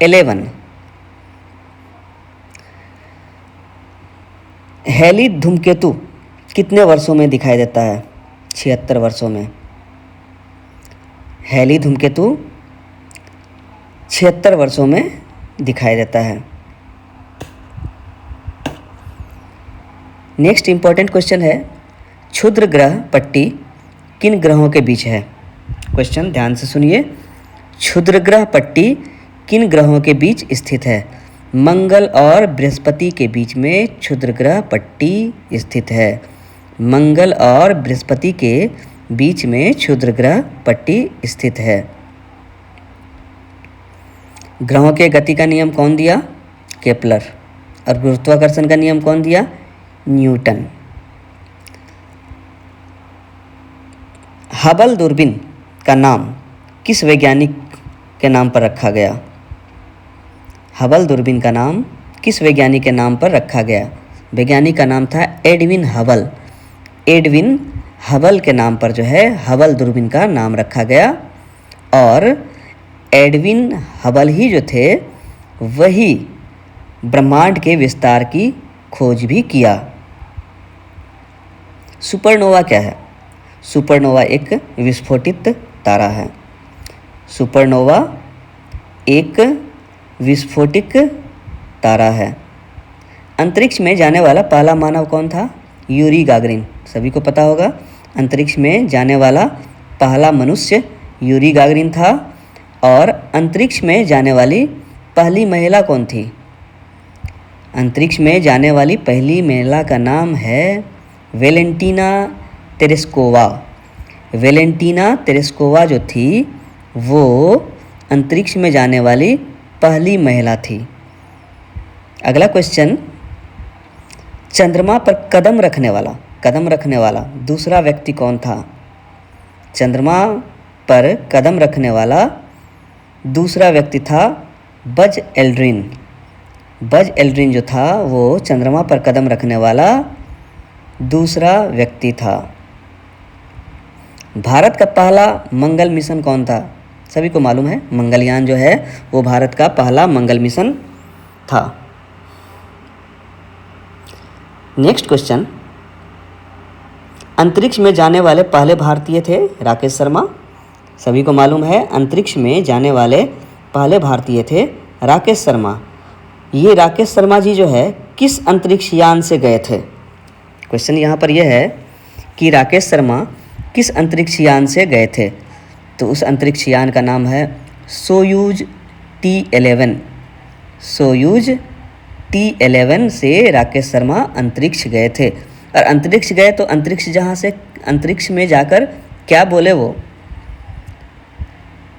[SPEAKER 1] 11। हैली धूमकेतु कितने वर्षों में दिखाई देता है? 76 वर्षों में। हैली धूमकेतु 76 वर्षों में दिखाई देता है। नेक्स्ट इंपॉर्टेंट क्वेश्चन है, क्षुद्र ग्रह पट्टी किन ग्रहों के बीच है? क्वेश्चन ध्यान से सुनिए। क्षुद्र ग्रह पट्टी किन ग्रहों के बीच स्थित है? मंगल और बृहस्पति के बीच में क्षुद्र ग्रह पट्टी स्थित है। मंगल और बृहस्पति के बीच में क्षुद्र ग्रह पट्टी स्थित है। ग्रहों के गति का नियम कौन दिया? केपलर। और गुरुत्वाकर्षण का नियम कौन दिया? न्यूटन। हबल दूरबीन का नाम किस वैज्ञानिक के नाम पर रखा गया? हबल दूरबीन का नाम किस वैज्ञानिक के नाम पर रखा गया? वैज्ञानिक का नाम था एडविन हबल। एडविन हबल के नाम पर जो है हबल दूरबीन का नाम रखा गया, और एडविन हबल ही जो थे वही ब्रह्मांड के विस्तार की खोज भी किया। सुपरनोवा क्या है? सुपरनोवा एक विस्फोटित तारा है। सुपरनोवा एक विस्फोटित तारा है। अंतरिक्ष में जाने वाला पहला मानव कौन था? Yuri Gagarin. सभी को पता होगा अंतरिक्ष में जाने वाला पहला मनुष्य यूरी गागरिन था। और अंतरिक्ष में जाने वाली पहली महिला कौन थी? अंतरिक्ष में जाने वाली पहली महिला का नाम है वेलेंटीना तेरेस्कोवा। वेलेंटीना तेरेस्कोवा जो थी वो अंतरिक्ष में जाने वाली पहली महिला थी। अगला क्वेश्चन, चंद्रमा पर कदम रखने वाला दूसरा व्यक्ति कौन था? चंद्रमा पर कदम रखने वाला दूसरा व्यक्ति था बज एल्ड्रिन। बज एल्ड्रिन जो था वो चंद्रमा पर कदम रखने वाला दूसरा व्यक्ति था। भारत का पहला मंगल मिशन कौन था? सभी को मालूम है मंगलयान जो है वो भारत का पहला मंगल मिशन था। नेक्स्ट क्वेश्चन, अंतरिक्ष में जाने वाले पहले भारतीय थे राकेश शर्मा। सभी को मालूम है अंतरिक्ष में जाने वाले पहले भारतीय थे राकेश शर्मा। ये राकेश शर्मा जी जो है किस अंतरिक्ष यान से गए थे? क्वेश्चन यहाँ पर यह है कि राकेश शर्मा किस अंतरिक्ष यान से गए थे? तो उस अंतरिक्ष यान का नाम है सोयूज T11। सोयूज T11 से राकेश शर्मा अंतरिक्ष गए थे। और अंतरिक्ष गए तो अंतरिक्ष में जाकर क्या बोले वो?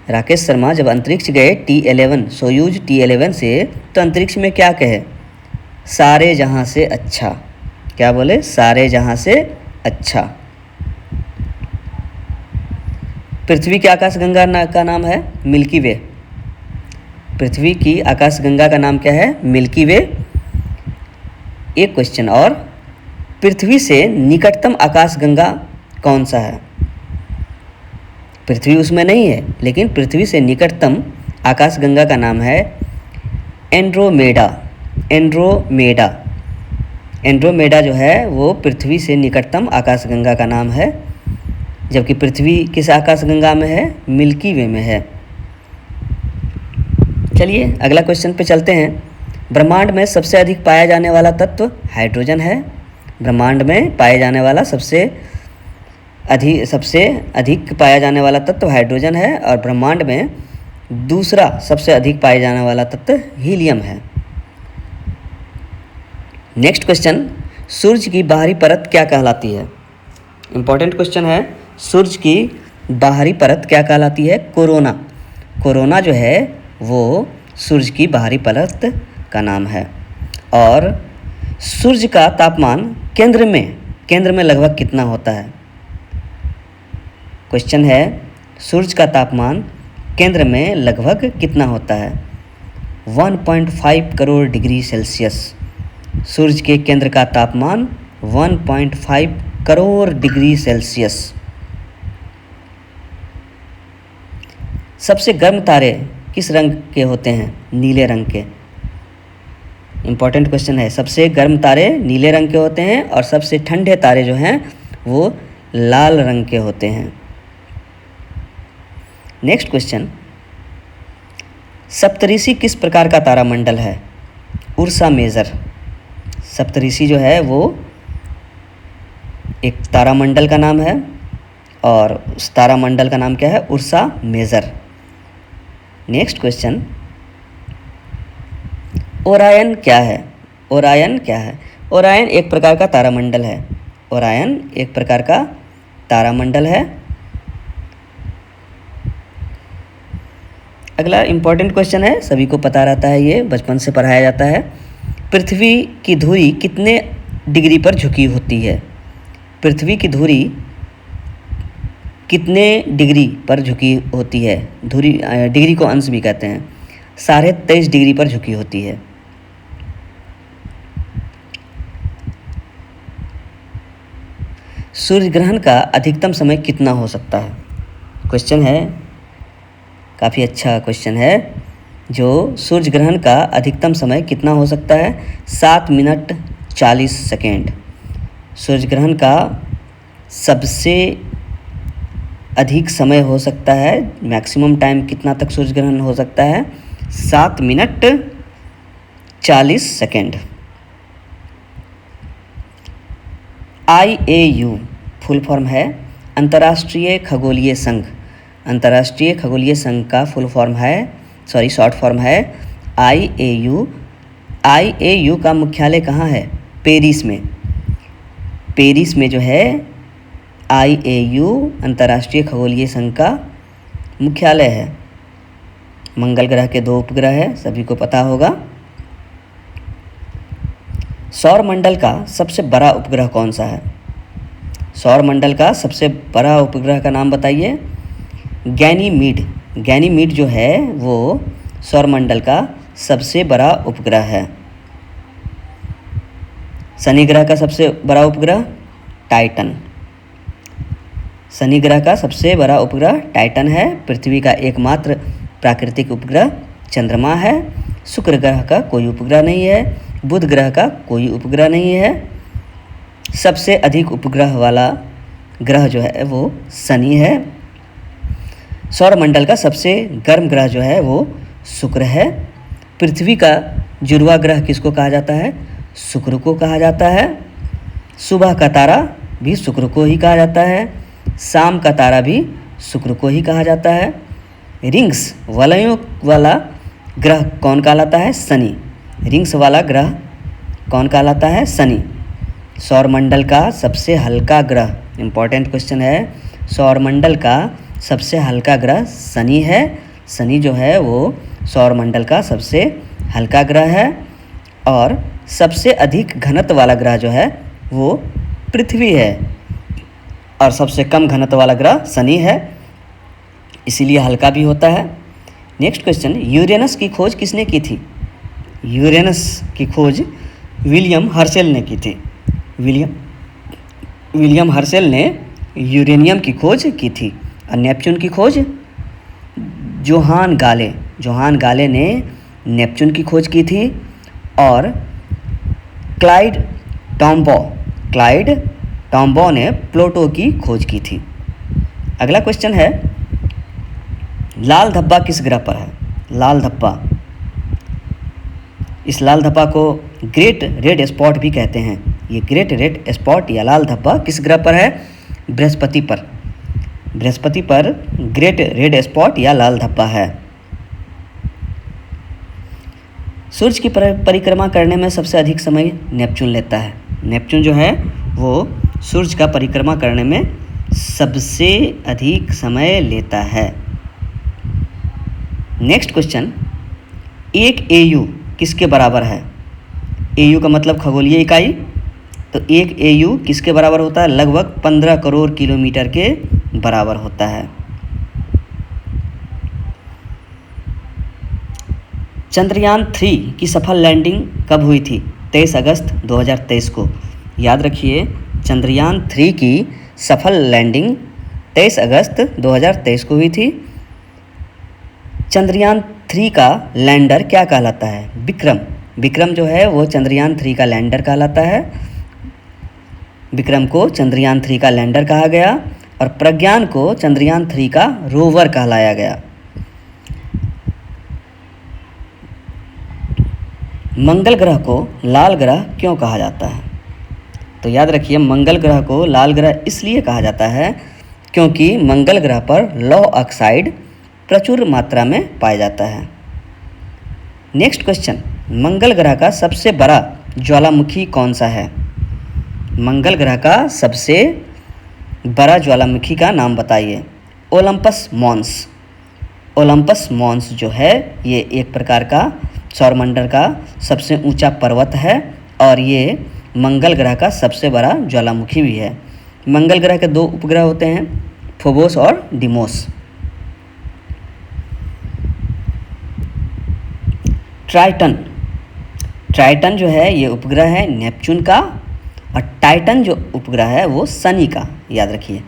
[SPEAKER 1] राकेश शर्मा जब अंतरिक्ष गए T11 सोयूज T11 से तो अंतरिक्ष में क्या कहे? सारे जहां से अच्छा। क्या बोले? सारे जहां से अच्छा। पृथ्वी की आकाशगंगा का नाम है मिल्की वे। पृथ्वी की आकाशगंगा का नाम क्या है? मिल्की वे। एक क्वेश्चन और, पृथ्वी से निकटतम आकाशगंगा कौन सा है? पृथ्वी उसमें नहीं है, लेकिन पृथ्वी से निकटतम आकाशगंगा का नाम है एंड्रोमेडा। एंड्रोमेडा। एंड्रोमेडा जो है वो पृथ्वी से निकटतम आकाशगंगा का नाम है, जबकि पृथ्वी किस आकाशगंगा में है? मिल्की वे में है। चलिए अगला क्वेश्चन पे चलते हैं। ब्रह्मांड में सबसे अधिक पाया जाने वाला तत्व हाइड्रोजन है। ब्रह्मांड में पाए जाने वाला सबसे अधिक पाया जाने वाला तत्व हाइड्रोजन है, और ब्रह्मांड में दूसरा सबसे अधिक पाए जाने वाला तत्व हीलियम है। नेक्स्ट क्वेश्चन, सूर्य की बाहरी परत क्या कहलाती है? इंपॉर्टेंट क्वेश्चन है। सूर्य की बाहरी परत क्या कहलाती है? कोरोना। कोरोना जो है वो सूर्य की बाहरी परत का नाम है। और सूर्य का तापमान केंद्र में लगभग कितना होता है? क्वेश्चन है, सूर्य का तापमान केंद्र में लगभग कितना होता है? 1.5 करोड़ डिग्री सेल्सियस। सूर्य के केंद्र का तापमान 1.5 करोड़ डिग्री सेल्सियस। सबसे गर्म तारे किस रंग के होते हैं? नीले रंग के। इंपॉर्टेंट क्वेश्चन है। सबसे गर्म तारे नीले रंग के होते हैं, और सबसे ठंडे तारे जो हैं वो लाल रंग के होते हैं। नेक्स्ट क्वेश्चन, सप्तऋषि किस प्रकार का तारामंडल है? Ursa major. सप्तऋषि जो है वो एक तारामंडल का नाम है, और उस तारामंडल का नाम क्या है? Ursa Major. Next question, Orion क्या है? ओरायन क्या है? ओरायन एक प्रकार का तारामंडल है। ओरायन एक प्रकार का तारामंडल है। अगला इंपॉर्टेंट क्वेश्चन है, सभी को पता रहता है, ये बचपन से पढ़ाया जाता है। पृथ्वी की धुरी कितने डिग्री पर झुकी होती है? पृथ्वी की धुरी कितने डिग्री पर झुकी होती है? धुरी डिग्री को अंश भी कहते हैं। 23.5 डिग्री पर झुकी होती है। सूर्य ग्रहण का अधिकतम समय कितना हो सकता है? क्वेश्चन है, काफ़ी अच्छा क्वेश्चन है। जो सूर्य ग्रहण का अधिकतम समय कितना हो सकता है? 7 मिनट 40 सेकेंड। सूर्य ग्रहण का सबसे अधिक समय हो सकता है, मैक्सिमम टाइम कितना तक सूर्य ग्रहण हो सकता है? 7 minute 40 second. IAU full form है अंतर्राष्ट्रीय खगोलीय संघ। अंतर्राष्ट्रीय खगोलीय संघ का फुल फॉर्म है, शॉर्ट फॉर्म है IAU। IAU का मुख्यालय कहाँ है? पेरिस में। पेरिस में जो है IAU अंतर्राष्ट्रीय खगोलीय संघ का मुख्यालय है। मंगल ग्रह के 2 उपग्रह है, सभी को पता होगा। सौर मंडल का सबसे बड़ा उपग्रह कौन सा है? सौर मंडल का सबसे बड़ा उपग्रह का नाम बताइए। गैनीमीड। गैनीमीड जो है वो सौर मंडल का सबसे बड़ा उपग्रह है। शनि ग्रह का सबसे बड़ा उपग्रह टाइटन। शनि ग्रह का सबसे बड़ा उपग्रह टाइटन है। पृथ्वी का एकमात्र प्राकृतिक उपग्रह चंद्रमा है। शुक्र ग्रह का कोई उपग्रह नहीं है। बुध ग्रह का कोई उपग्रह नहीं है। सबसे अधिक उपग्रह वाला ग्रह जो है वो शनि है। सौरमंडल का सबसे गर्म ग्रह जो है वो शुक्र है। पृथ्वी का जुड़वा ग्रह किसको कहा जाता है? शुक्र को कहा जाता है। सुबह का तारा भी शुक्र को ही कहा जाता है। शाम का तारा भी शुक्र को ही कहा जाता है। रिंग्स वलयों वाला ग्रह कौन कहलाता है? शनि। रिंग्स वाला ग्रह कौन कहलाता है? शनि। सौरमंडल का सबसे हल्का ग्रह, इम्पॉर्टेंट क्वेश्चन है, सौरमंडल का सबसे हल्का ग्रह शनि है। शनि जो है वो सौरमंडल का सबसे हल्का ग्रह है। और सबसे अधिक घनत्व वाला ग्रह जो है वो पृथ्वी है, और सबसे कम घनत्व वाला ग्रह शनि है, इसीलिए हल्का भी होता है। नेक्स्ट क्वेश्चन, यूरेनस की खोज किसने की थी? यूरेनस की खोज विलियम हर्शेल ने की थी। विलियम हर्शेल ने यूरेनियम की खोज की थी। और नेपच्यून की खोज जोहान गाले ने नेपच्यून की खोज की थी। और क्लाइड
[SPEAKER 2] टॉम्बो, क्लाइड टॉम्बो ने प्लूटो की खोज की थी। अगला क्वेश्चन है, लाल धब्बा किस ग्रह पर है? लाल धब्बा, इस लाल धब्बा को ग्रेट रेड स्पॉट भी कहते हैं। ये ग्रेट रेड स्पॉट या लाल धब्बा किस ग्रह पर है? बृहस्पति पर। बृहस्पति पर ग्रेट रेड स्पॉट या लाल धब्बा है। सूर्य की परिक्रमा करने में सबसे अधिक समय नेपच्यून लेता है। नेपच्यून जो है वो सूर्य का परिक्रमा करने में सबसे अधिक समय लेता है। नेक्स्ट क्वेश्चन, एक एयू किसके बराबर है? एयू का मतलब खगोलीय इकाई, तो एक एयू किसके बराबर होता है? लगभग 15 करोड़ किलोमीटर के बराबर होता है। चंद्रयान 3 की सफल लैंडिंग कब हुई थी? 23 अगस्त 2023 को। याद रखिए, चंद्रयान 3 की सफल लैंडिंग 23 अगस्त 2023 को हुई थी। चंद्रयान 3 का लैंडर क्या कहलाता है? विक्रम। विक्रम जो है वो चंद्रयान 3 का लैंडर कहलाता है। विक्रम को चंद्रयान 3 का लैंडर कहा गया और प्रज्ञान को चंद्रयान 3 का रोवर कहलाया गया। मंगल ग्रह को लाल ग्रह क्यों कहा जाता है? तो याद रखिए, मंगल ग्रह को लाल ग्रह इसलिए कहा जाता है क्योंकि मंगल ग्रह पर लौह ऑक्साइड प्रचुर मात्रा में पाया जाता है। नेक्स्ट क्वेश्चन, मंगल ग्रह का सबसे बड़ा ज्वालामुखी कौन सा है? मंगल ग्रह का सबसे बड़ा ज्वालामुखी का नाम बताइए। Olympus Mons. ओलंपस मॉन्स जो है ये एक प्रकार का सौरमंडल का सबसे ऊंचा पर्वत है और ये मंगल ग्रह का सबसे बड़ा ज्वालामुखी भी है। मंगल ग्रह के 2 उपग्रह होते हैं, फोबोस और डिमोस। ट्राइटन। ट्राइटन जो है ये उपग्रह है नेपच्यून का और टाइटन जो उपग्रह है वो शनि का। याद रखिए,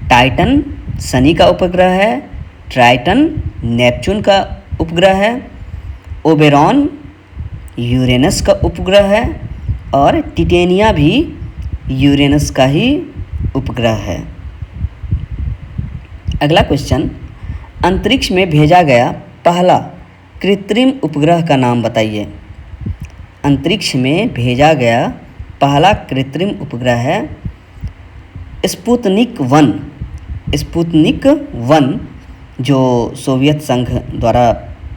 [SPEAKER 2] टाइटन शनि का उपग्रह है, ट्राइटन नेपच्यून का उपग्रह है, ओबेरॉन यूरेनस का उपग्रह है और टिटेनिया भी यूरेनस का ही उपग्रह है। अगला क्वेश्चन, अंतरिक्ष में भेजा गया पहला कृत्रिम उपग्रह का नाम बताइए। अंतरिक्ष में भेजा गया पहला कृत्रिम उपग्रह है स्पुतनिक 1। स्पुतनिक 1 जो सोवियत संघ द्वारा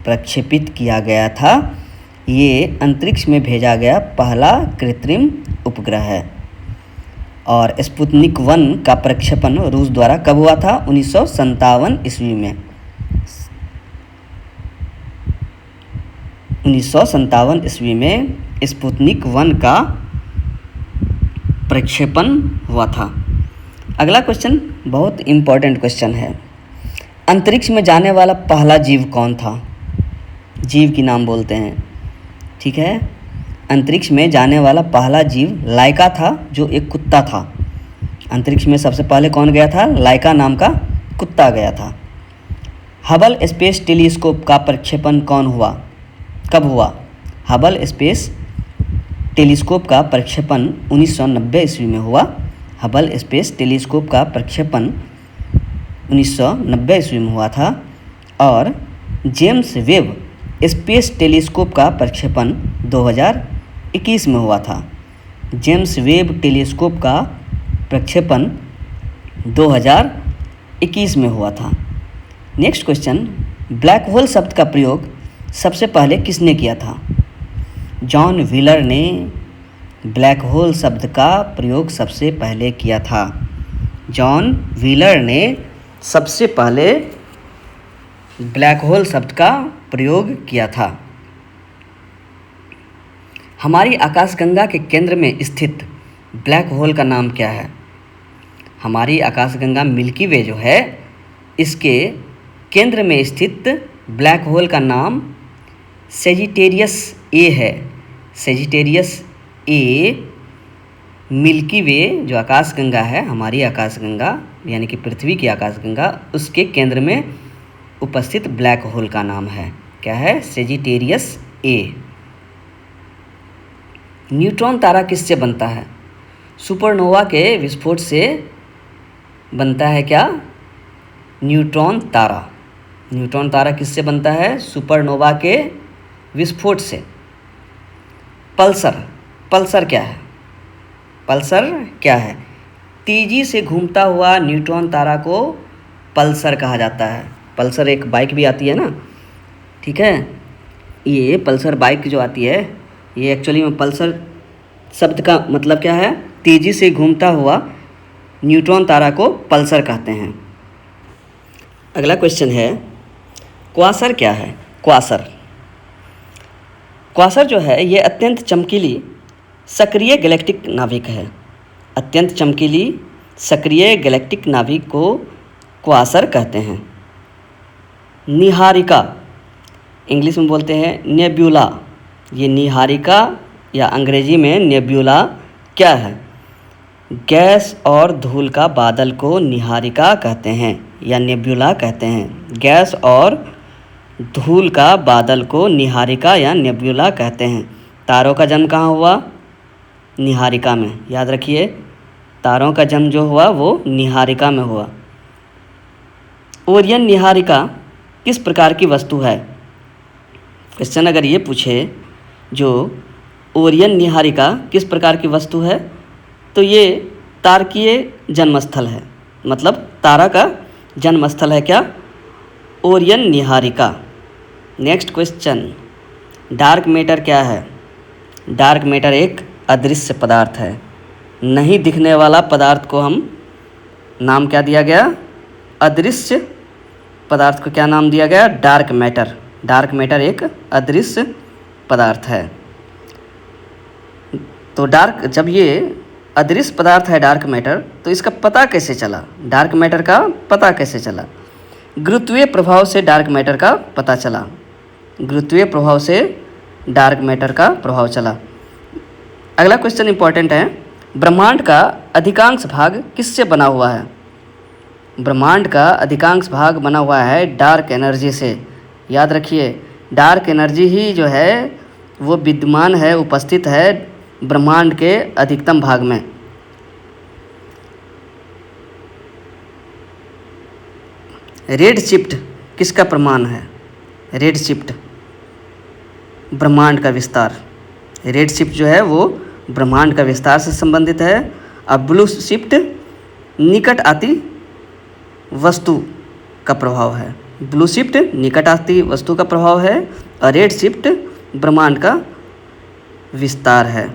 [SPEAKER 2] प्रक्षेपित किया गया था, ये अंतरिक्ष में भेजा गया पहला कृत्रिम उपग्रह है। और स्पुतनिक 1 का प्रक्षेपण रूस द्वारा कब हुआ था? 1957 ईस्वी में। 1957 ईस्वी में स्पुतनिक 1 का प्रक्षेपण हुआ था। अगला क्वेश्चन बहुत इम्पोर्टेंट क्वेश्चन है, अंतरिक्ष में जाने वाला पहला जीव कौन था? जीव की नाम बोलते हैं, ठीक है। अंतरिक्ष में जाने वाला पहला जीव लाइका था, जो एक कुत्ता था। अंतरिक्ष में सबसे पहले कौन गया था? लाइका नाम का कुत्ता गया था। हबल स्पेस टेलीस्कोप का प्रक्षेपण कब हुआ? हबल स्पेस टेलीस्कोप का प्रक्षेपण 1990 ईस्वी में हुआ। हबल स्पेस टेलीस्कोप का प्रक्षेपण 1990 ईस्वी में हुआ था। और जेम्स वेब स्पेस टेलीस्कोप का प्रक्षेपण 2021 में हुआ था। जेम्स वेब टेलीस्कोप का प्रक्षेपण 2021 में हुआ था। नेक्स्ट क्वेश्चन, ब्लैक होल शब्द का प्रयोग सबसे पहले किसने किया था? जॉन व्हीलर ने ब्लैक होल शब्द का प्रयोग सबसे पहले किया था। जॉन व्हीलर ने सबसे पहले ब्लैक होल शब्द का प्रयोग किया था। हमारी आकाशगंगा के केंद्र में स्थित ब्लैक होल का नाम क्या है? हमारी आकाशगंगा मिल्की वे जो है, इसके केंद्र में स्थित ब्लैक होल का नाम सेजिटेरियस ए है। सेजिटेरियस ए मिल्की वे जो आकाशगंगा है, हमारी आकाशगंगा यानी कि पृथ्वी की आकाशगंगा, उसके केंद्र में उपस्थित ब्लैक होल का नाम है क्या है? Sagittarius A. न्यूट्रॉन तारा किससे बनता है? सुपरनोवा के विस्फोट से बनता है क्या? न्यूट्रॉन तारा। न्यूट्रॉन तारा किससे बनता है? सुपरनोवा के विस्फोट से। पल्सर। पल्सर क्या है? पल्सर क्या है? तेजी से घूमता हुआ न्यूट्रॉन तारा को पल्सर कहा जाता है। पल्सर एक बाइक भी आती है ना, ठीक है। ये पल्सर बाइक जो आती है, ये एक्चुअली में पल्सर शब्द का मतलब क्या है? तेज़ी से घूमता हुआ न्यूट्रॉन तारा को पल्सर कहते हैं। अगला क्वेश्चन है, क्वासर क्या है? क्वासर। क्वासर जो है ये अत्यंत चमकीली सक्रिय गैलेक्टिक नाभिक है। अत्यंत चमकीली सक्रिय गैलेक्टिक नाभिक को क्वासर कहते हैं। निहारिका, इंग्लिश में बोलते हैं नेब्यूला। ये निहारिका या अंग्रेजी में नेब्यूला क्या है? गैस और धूल का बादल को निहारिका कहते हैं या नेब्यूला कहते हैं। गैस और धूल का बादल को निहारिका या नेब्यूला कहते हैं। तारों का जन्म कहाँ हुआ? निहारिका में। याद रखिए, तारों का जन्म जो हुआ वो निहारिका में हुआ। ओरियन निहारिका किस प्रकार की वस्तु है? क्वेश्चन अगर ये पूछे जो ओरियन निहारिका किस प्रकार की वस्तु है, तो ये तारकीय जन्मस्थल है। मतलब तारा का जन्मस्थल है क्या? Orion Niharika. Next question, dark matter क्या है? डार्क मैटर एक अदृश्य पदार्थ है। नहीं दिखने वाला पदार्थ को हम नाम क्या दिया गया? अदृश्य पदार्थ को क्या नाम दिया गया? Dark matter. डार्क मैटर एक अदृश्य पदार्थ है। तो जब ये अदृश्य पदार्थ है डार्क मैटर, तो इसका पता कैसे चला? डार्क मैटर का पता कैसे चला? गुरुत्वीय प्रभाव से डार्क मैटर का पता चला। गुरुत्वीय प्रभाव से डार्क मैटर का प्रभाव चला। अगला क्वेश्चन इंपॉर्टेंट है, ब्रह्मांड का अधिकांश भाग किससे बना हुआ है? ब्रह्मांड का अधिकांश भाग बना हुआ है डार्क एनर्जी से। याद रखिए, डार्क एनर्जी ही जो है वो विद्यमान है, उपस्थित है ब्रह्मांड के अधिकतम भाग में। रेड शिफ्ट किसका प्रमाण है? रेड शिफ्ट ब्रह्मांड का विस्तार। रेड शिफ्ट जो है वो ब्रह्मांड का विस्तार से संबंधित है। अब ब्लू शिफ्ट निकट आती वस्तु का प्रभाव है। ब्लू शिफ्ट निकट आती वस्तु का प्रभाव है और रेड शिफ्ट ब्रह्मांड का विस्तार है।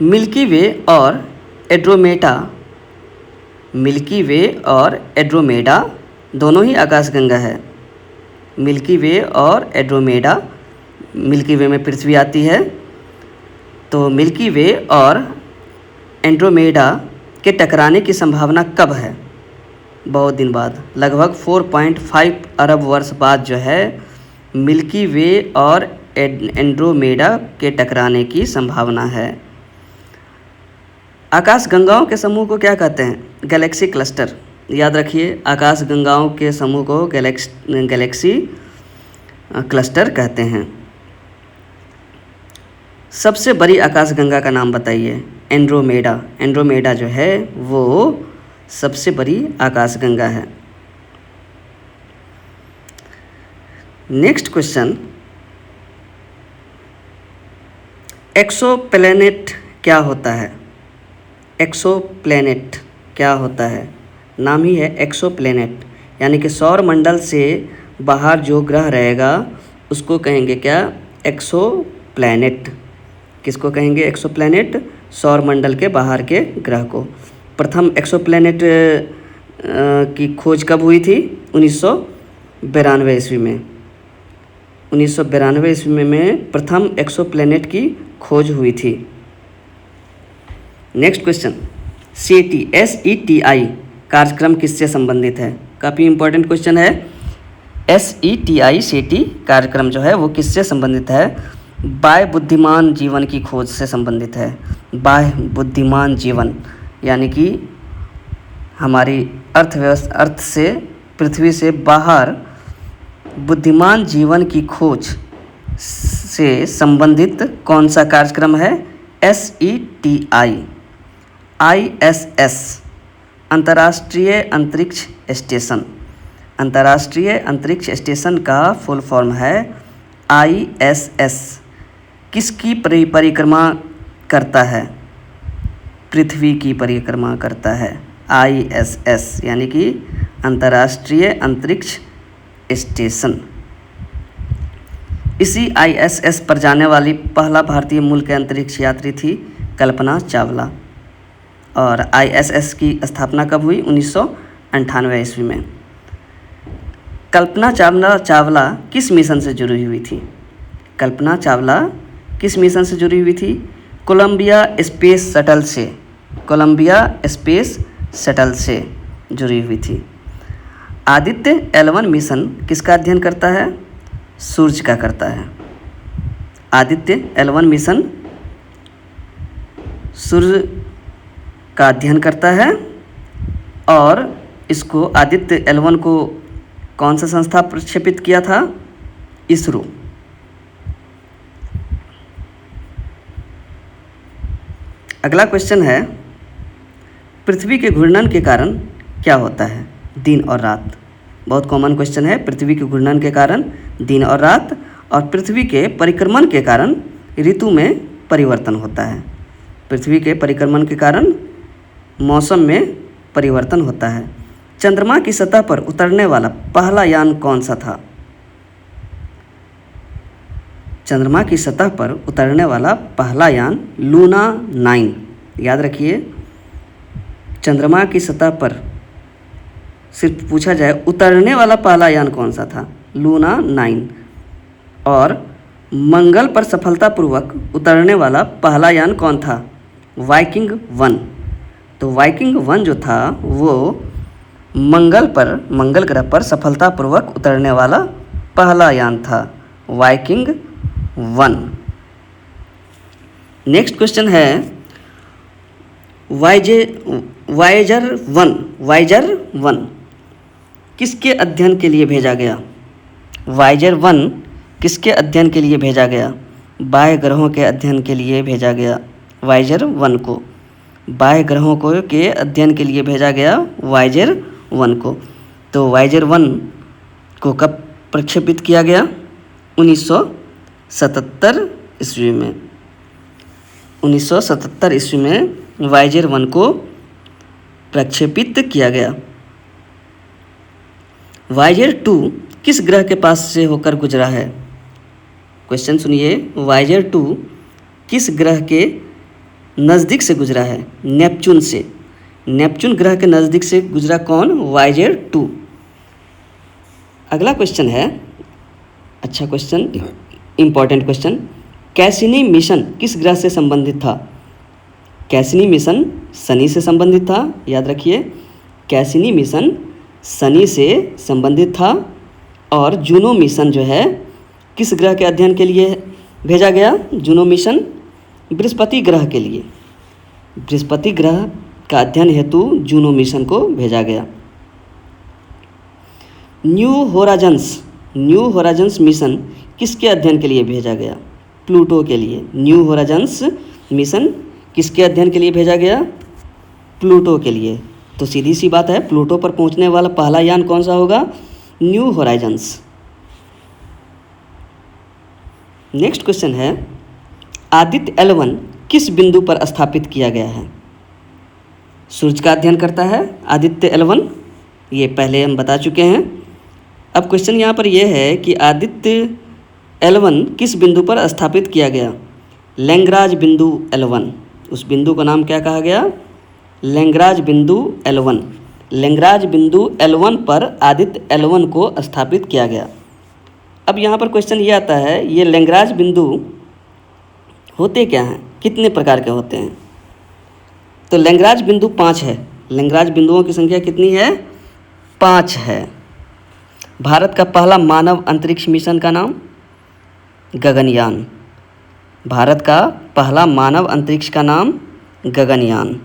[SPEAKER 2] मिल्की वे और एड्रोमेडा, मिल्की वे और एड्रोमेडा दोनों ही आकाशगंगा है। मिल्की वे और एड्रोमेडा, मिल्की वे में पृथ्वी आती है, तो मिल्की वे और एंड्रोमेडा के टकराने की संभावना कब है? बहुत दिन बाद, लगभग 4.5 अरब वर्ष बाद जो है मिल्की वे और एंड्रोमेडा के टकराने की संभावना है। आकाश गंगाओं के समूह को क्या कहते हैं? Galaxy cluster. याद रखिए, आकाश गंगाओं के समूह को गैलेक्सी क्लस्टर कहते हैं। सबसे बड़ी आकाशगंगा का नाम बताइए। एंड्रोमेडा। एंड्रोमेडा जो है वो सबसे बड़ी आकाशगंगा है। नेक्स्ट क्वेश्चन, एक्सोप्लैनेट क्या होता है? एक्सोप्लैनेट क्या होता है? नाम ही है एक्सोप्लैनेट, यानी कि सौर मंडल से बाहर जो ग्रह रहेगा उसको कहेंगे क्या? एक्सोप्लैनेट। किसको कहेंगे एक्सोप्लैनेट? सौर मंडल के बाहर के ग्रह को। प्रथम एक्सोप्लैनेट की खोज कब हुई थी? 1992 ईस्वी में। 1992 ईस्वी में प्रथम एक्सोप्लैनेट की खोज हुई थी। नेक्स्ट क्वेश्चन, SETI कार्यक्रम किससे संबंधित है? काफ़ी इंपॉर्टेंट क्वेश्चन है। SETI कार्यक्रम जो है वो किससे संबंधित है? बाह्य बुद्धिमान जीवन की खोज से संबंधित है। बाह्य बुद्धिमान जीवन यानी कि हमारी अर्थव्यवस्था, अर्थ से, पृथ्वी से बाहर बुद्धिमान जीवन की खोज से संबंधित कौन सा कार्यक्रम है? SETI ISS अंतर्राष्ट्रीय अंतरिक्ष स्टेशन। अंतर्राष्ट्रीय अंतरिक्ष स्टेशन का फुल फॉर्म है ISS। किसकी परिक्रमा करता है? पृथ्वी की परिक्रमा करता है ISS, यानी कि अंतर्राष्ट्रीय अंतरिक्ष स्टेशन। इसी ISS पर जाने वाली पहला भारतीय मूल के अंतरिक्ष यात्री थी कल्पना चावला। और ISS की स्थापना कब हुई? 1998 ईस्वी में। कल्पना चावला किस मिशन से जुड़ी हुई थी? कल्पना चावला किस मिशन से जुड़ी हुई थी? कोलंबिया स्पेस शटल से। कोलंबिया स्पेस शटल से जुड़ी हुई थी। आदित्य L1 मिशन किसका अध्ययन करता है? सूर्य का करता है। आदित्य L1 मिशन सूर्य का अध्ययन करता है। और इसको आदित्य L1 को कौन सा संस्था प्रक्षेपित किया था? इसरो। अगला क्वेश्चन है, पृथ्वी के घूर्णन के कारण क्या होता है? दिन और रात। बहुत कॉमन क्वेश्चन है। पृथ्वी के घूर्णन के कारण दिन और रात, और पृथ्वी के परिक्रमण के कारण ऋतु में परिवर्तन होता है। पृथ्वी के परिक्रमण के कारण मौसम में परिवर्तन होता है। चंद्रमा की सतह पर उतरने वाला पहला यान कौन सा था? चंद्रमा की सतह पर उतरने वाला पहला यान लूना 9। याद रखिए, चंद्रमा की सतह पर सिर्फ पूछा जाए उतरने वाला पहला यान कौन सा था? लूना 9। और मंगल पर सफलतापूर्वक उतरने वाला पहला यान कौन था? वाइकिंग 1। तो वाइकिंग 1 जो था वो मंगल ग्रह पर सफलतापूर्वक उतरने वाला पहला यान था, वाइकिंग 1। नेक्स्ट क्वेश्चन है, वायेजर 1 किसके अध्ययन के लिए भेजा गया? वायेजर 1 किसके अध्ययन के लिए भेजा गया? बाह्य ग्रहों के अध्ययन के लिए भेजा गया वायेजर 1 को। बाह्य ग्रहों को के अध्ययन के लिए भेजा गया वायेजर 1 को। तो वायेजर 1 को कब प्रक्षेपित किया गया? 1977 ईस्वी में। 1977 ईस्वी में वायेजर 1 को प्रक्षेपित किया गया। वायेजर 2 किस ग्रह के पास से होकर गुजरा है? क्वेश्चन सुनिए, वायेजर 2 किस ग्रह के नज़दीक से गुजरा है? नेपच्यून से। नेपच्यून ग्रह के नज़दीक से गुजरा कौन? वायेजर 2। अगला क्वेश्चन है, अच्छा question, important question, Cassini mission किस ग्रह से संबंधित था? कैसिनी मिशन शनि से संबंधित था। याद रखिए, कैसिनी मिशन शनि से संबंधित था। और जूनो मिशन जो है किस ग्रह के अध्ययन के लिए भेजा गया? जूनो मिशन बृहस्पति ग्रह के लिए। बृहस्पति ग्रह का अध्ययन हेतु जूनो मिशन को भेजा गया। न्यू होराइजन्स मिशन किसके अध्ययन के लिए भेजा गया? प्लूटो के लिए। न्यू होराइजन्स मिशन किसके अध्ययन के लिए भेजा गया? प्लूटो के लिए। तो सीधी सी बात है, प्लूटो पर पहुंचने वाला पहला यान कौन सा होगा? New Horizons. नेक्स्ट क्वेश्चन है, आदित्य L1 किस बिंदु पर स्थापित किया गया है? सूर्य का अध्ययन करता है आदित्य L1, ये पहले हम बता चुके हैं। अब क्वेश्चन यहाँ पर यह है कि आदित्य L1 किस बिंदु पर स्थापित किया गया? लैग्रांज बिंदु L1। उस बिंदु का नाम क्या कहा गया? लैग्रांज बिंदु L1। लैग्रांज बिंदु L1 पर आदित्य L1 को स्थापित किया गया। अब यहाँ पर क्वेश्चन ये आता है, ये लैग्रांज बिंदु होते क्या हैं? कितने प्रकार के होते हैं? तो लैग्रांज बिंदु 5 है। लैग्रांज बिंदुओं की संख्या कितनी है? 5 है। भारत का पहला मानव अंतरिक्ष मिशन का नाम? गगनयान। भारत का पहला मानव अंतरिक्ष का नाम गगनयान।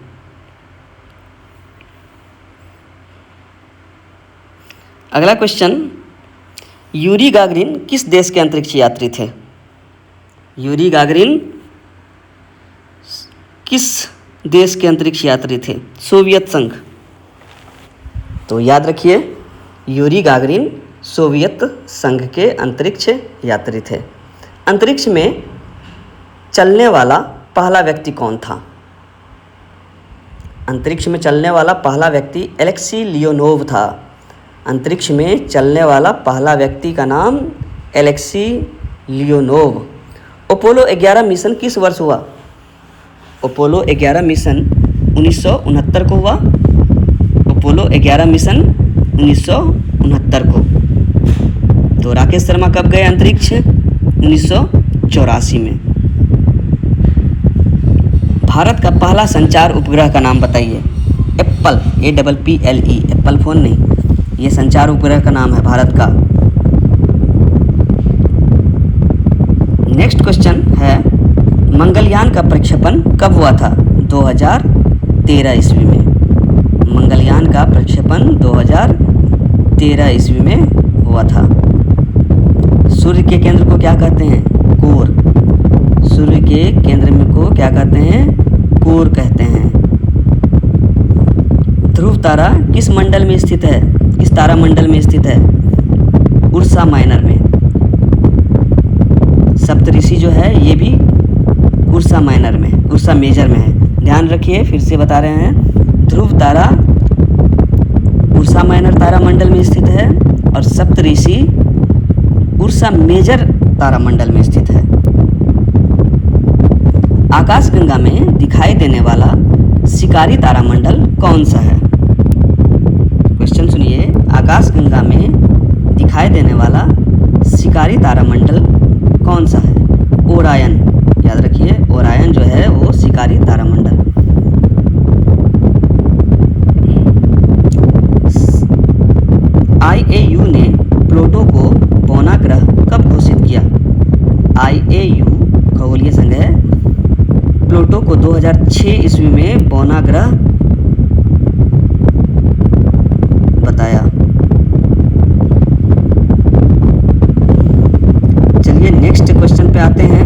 [SPEAKER 2] अगला क्वेश्चन, यूरी गागरिन किस देश के अंतरिक्ष यात्री थे? यूरी गागरिन किस देश के अंतरिक्ष यात्री थे? सोवियत संघ। तो याद रखिए, यूरी गागरिन सोवियत संघ के अंतरिक्ष यात्री थे। अंतरिक्ष में चलने वाला पहला व्यक्ति कौन था? अंतरिक्ष में चलने वाला पहला व्यक्ति एलेक्सी लियोनोव था। अंतरिक्ष में चलने वाला पहला व्यक्ति का नाम एलेक्सी लियोनोव। अपोलो 11 मिशन किस वर्ष हुआ? अपोलो 11 मिशन 1969 को हुआ। अपोलो 11 मिशन 1969 को। तो राकेश शर्मा कब गए अंतरिक्ष? 1984 में। भारत का पहला संचार उपग्रह का नाम बताइए। एप्पल, APPLE, एप्पल फ़ोन नहीं, ये संचार उपग्रह का नाम है भारत का। नेक्स्ट क्वेश्चन है, मंगलयान का प्रक्षेपण कब हुआ था? 2013 ईस्वी में। मंगलयान का प्रक्षेपण 2013 ईस्वी में हुआ था। सूर्य के केंद्र को क्या कहते हैं? कोर। सूर्य के केंद्र में को क्या कहते हैं? कोर कहते हैं। ध्रुव तारा किस मंडल में स्थित है? किस तारा मंडल में स्थित है? उर्सा माइनर में। सप्तऋषि जो है ये भी उर्सा माइनर में, उर्सा मेजर में है। ध्यान रखिए, फिर से बता रहे हैं, ध्रुव तारा उर्सा माइनर तारा मंडल में स्थित है और सप्तऋषि उर्सा मेजर तारा मंडल में स्थित है। आकाशगंगा में दिखाई देने वाला शिकारी तारामंडल कौन सा है? क्वेश्चन सुनिए, आकाशगंगा में दिखाई देने वाला शिकारी तारामंडल कौन सा है? ओरायन। याद रखिए, ओरायन जो है वो शिकारी तारामंडल। IAU ने प्लूटो को बौना ग्रह कब घोषित किया? IAU खगोलीय संघ है, प्लूटो को 2006 ईस्वी में बौना ग्रह बताया। चलिए नेक्स्ट क्वेश्चन पे आते हैं।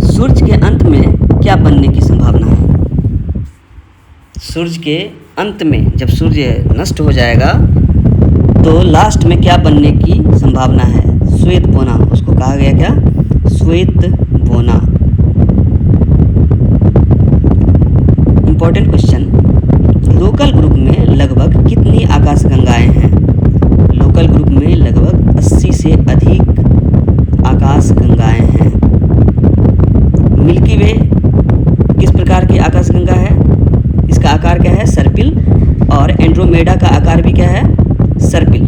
[SPEAKER 2] सूर्य के अंत में क्या बनने की संभावना है? सूर्य के अंत में जब सूर्य नष्ट हो जाएगा तो लास्ट में क्या बनने की संभावना है? श्वेत बोना। उसको कहा गया क्या? श्वेत बोना। इंपॉर्टेंट क्वेश्चन, लोकल ग्रुप में लगभग कितनी आकाशगंगाएं हैं? लोकल ग्रुप में लगभग 80 से अधिक आकाशगंगाएं हैं। मिल्की वे किस प्रकार की आकाशगंगा है? इसका आकार क्या है? सर्पिल। और एंड्रोमेडा का आकार भी क्या है? सर्पिल।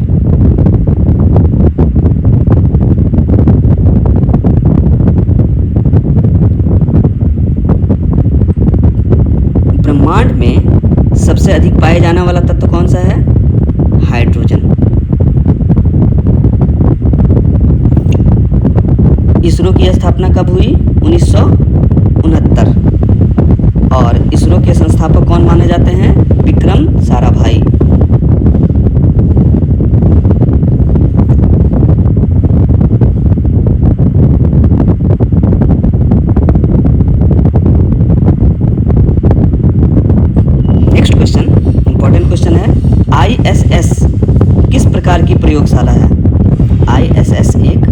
[SPEAKER 2] ब्रह्मांड में सबसे अधिक पाए जाने वाला तत्व कौन सा है? हाइड्रोजन। इसरो की स्थापना कब हुई? 1969। और इसरो के संस्थापक कौन माने जाते हैं? Vikram Sarabhai. Next question, important question है, ISS किस प्रकार की प्रयोगशाला है? ISS एक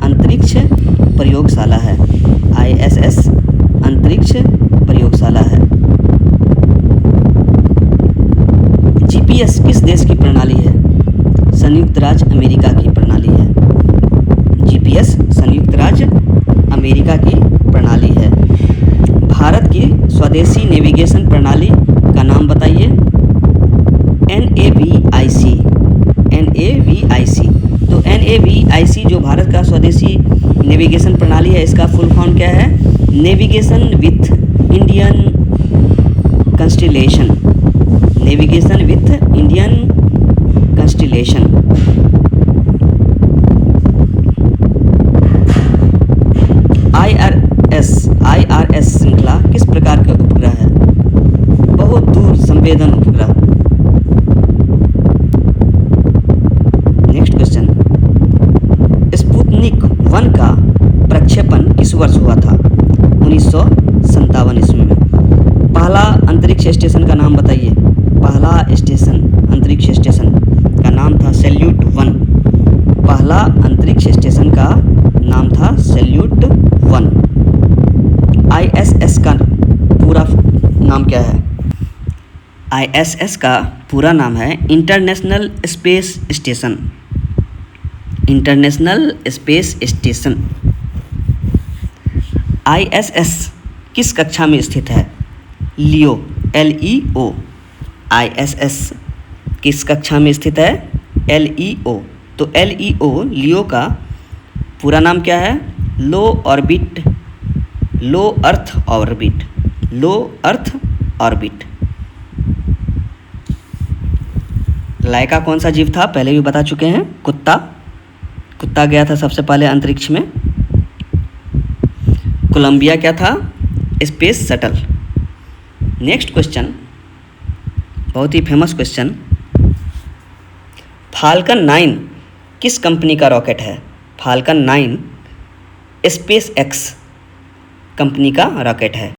[SPEAKER 2] अंतरिक्ष प्रयोगशाला है। ISS अंतरिक्ष प्रयोगशाला है। GPS किस देश की प्रणाली है? संयुक्त राज्य अमेरिका की प्रणाली है। GPS संयुक्त राज्य अमेरिका की प्रणाली है। भारत की स्वदेशी नेविगेशन प्रणाली का नाम बताइए। NAVIC। NAVIC। तो NAVIC जो भारत का स्वदेशी नेविगेशन प्रणाली है, इसका फुल फॉर्म क्या है? Navigation with Indian constellation. Navigation with Indian constellation. IRS श्रृंखला किस प्रकार के उपग्रह है? बहुत दूर संवेदन उपग्रह। नेक्स्ट क्वेश्चन, स्पुतनिक किस वर्ष हुआ था? 1957 ईस्वी में। पहला अंतरिक्ष स्टेशन का नाम बताइए। पहला स्टेशन, अंतरिक्ष स्टेशन का नाम था सैल्यूट 1। पहला अंतरिक्ष स्टेशन का नाम था सैल्यूट 1। ISS का पूरा नाम क्या है? ISS का पूरा नाम है international space station. International space station. ISS किस कक्षा में स्थित है? लियो, LEO। ISS किस कक्षा में स्थित है? LEO। तो LEO, लियो का पूरा नाम क्या है? लो ऑर्बिट, लो अर्थ ऑर्बिट, लो अर्थ ऑर्बिट। लाइका कौन सा जीव था? पहले भी बता चुके हैं, कुत्ता। कुत्ता गया था सबसे पहले अंतरिक्ष में। कोलंबिया क्या था? Space shuttle. नेक्स्ट क्वेश्चन, बहुत ही फेमस क्वेश्चन, फाल्कन 9 किस कंपनी का रॉकेट है? फाल्कन 9 SpaceX कंपनी का रॉकेट है।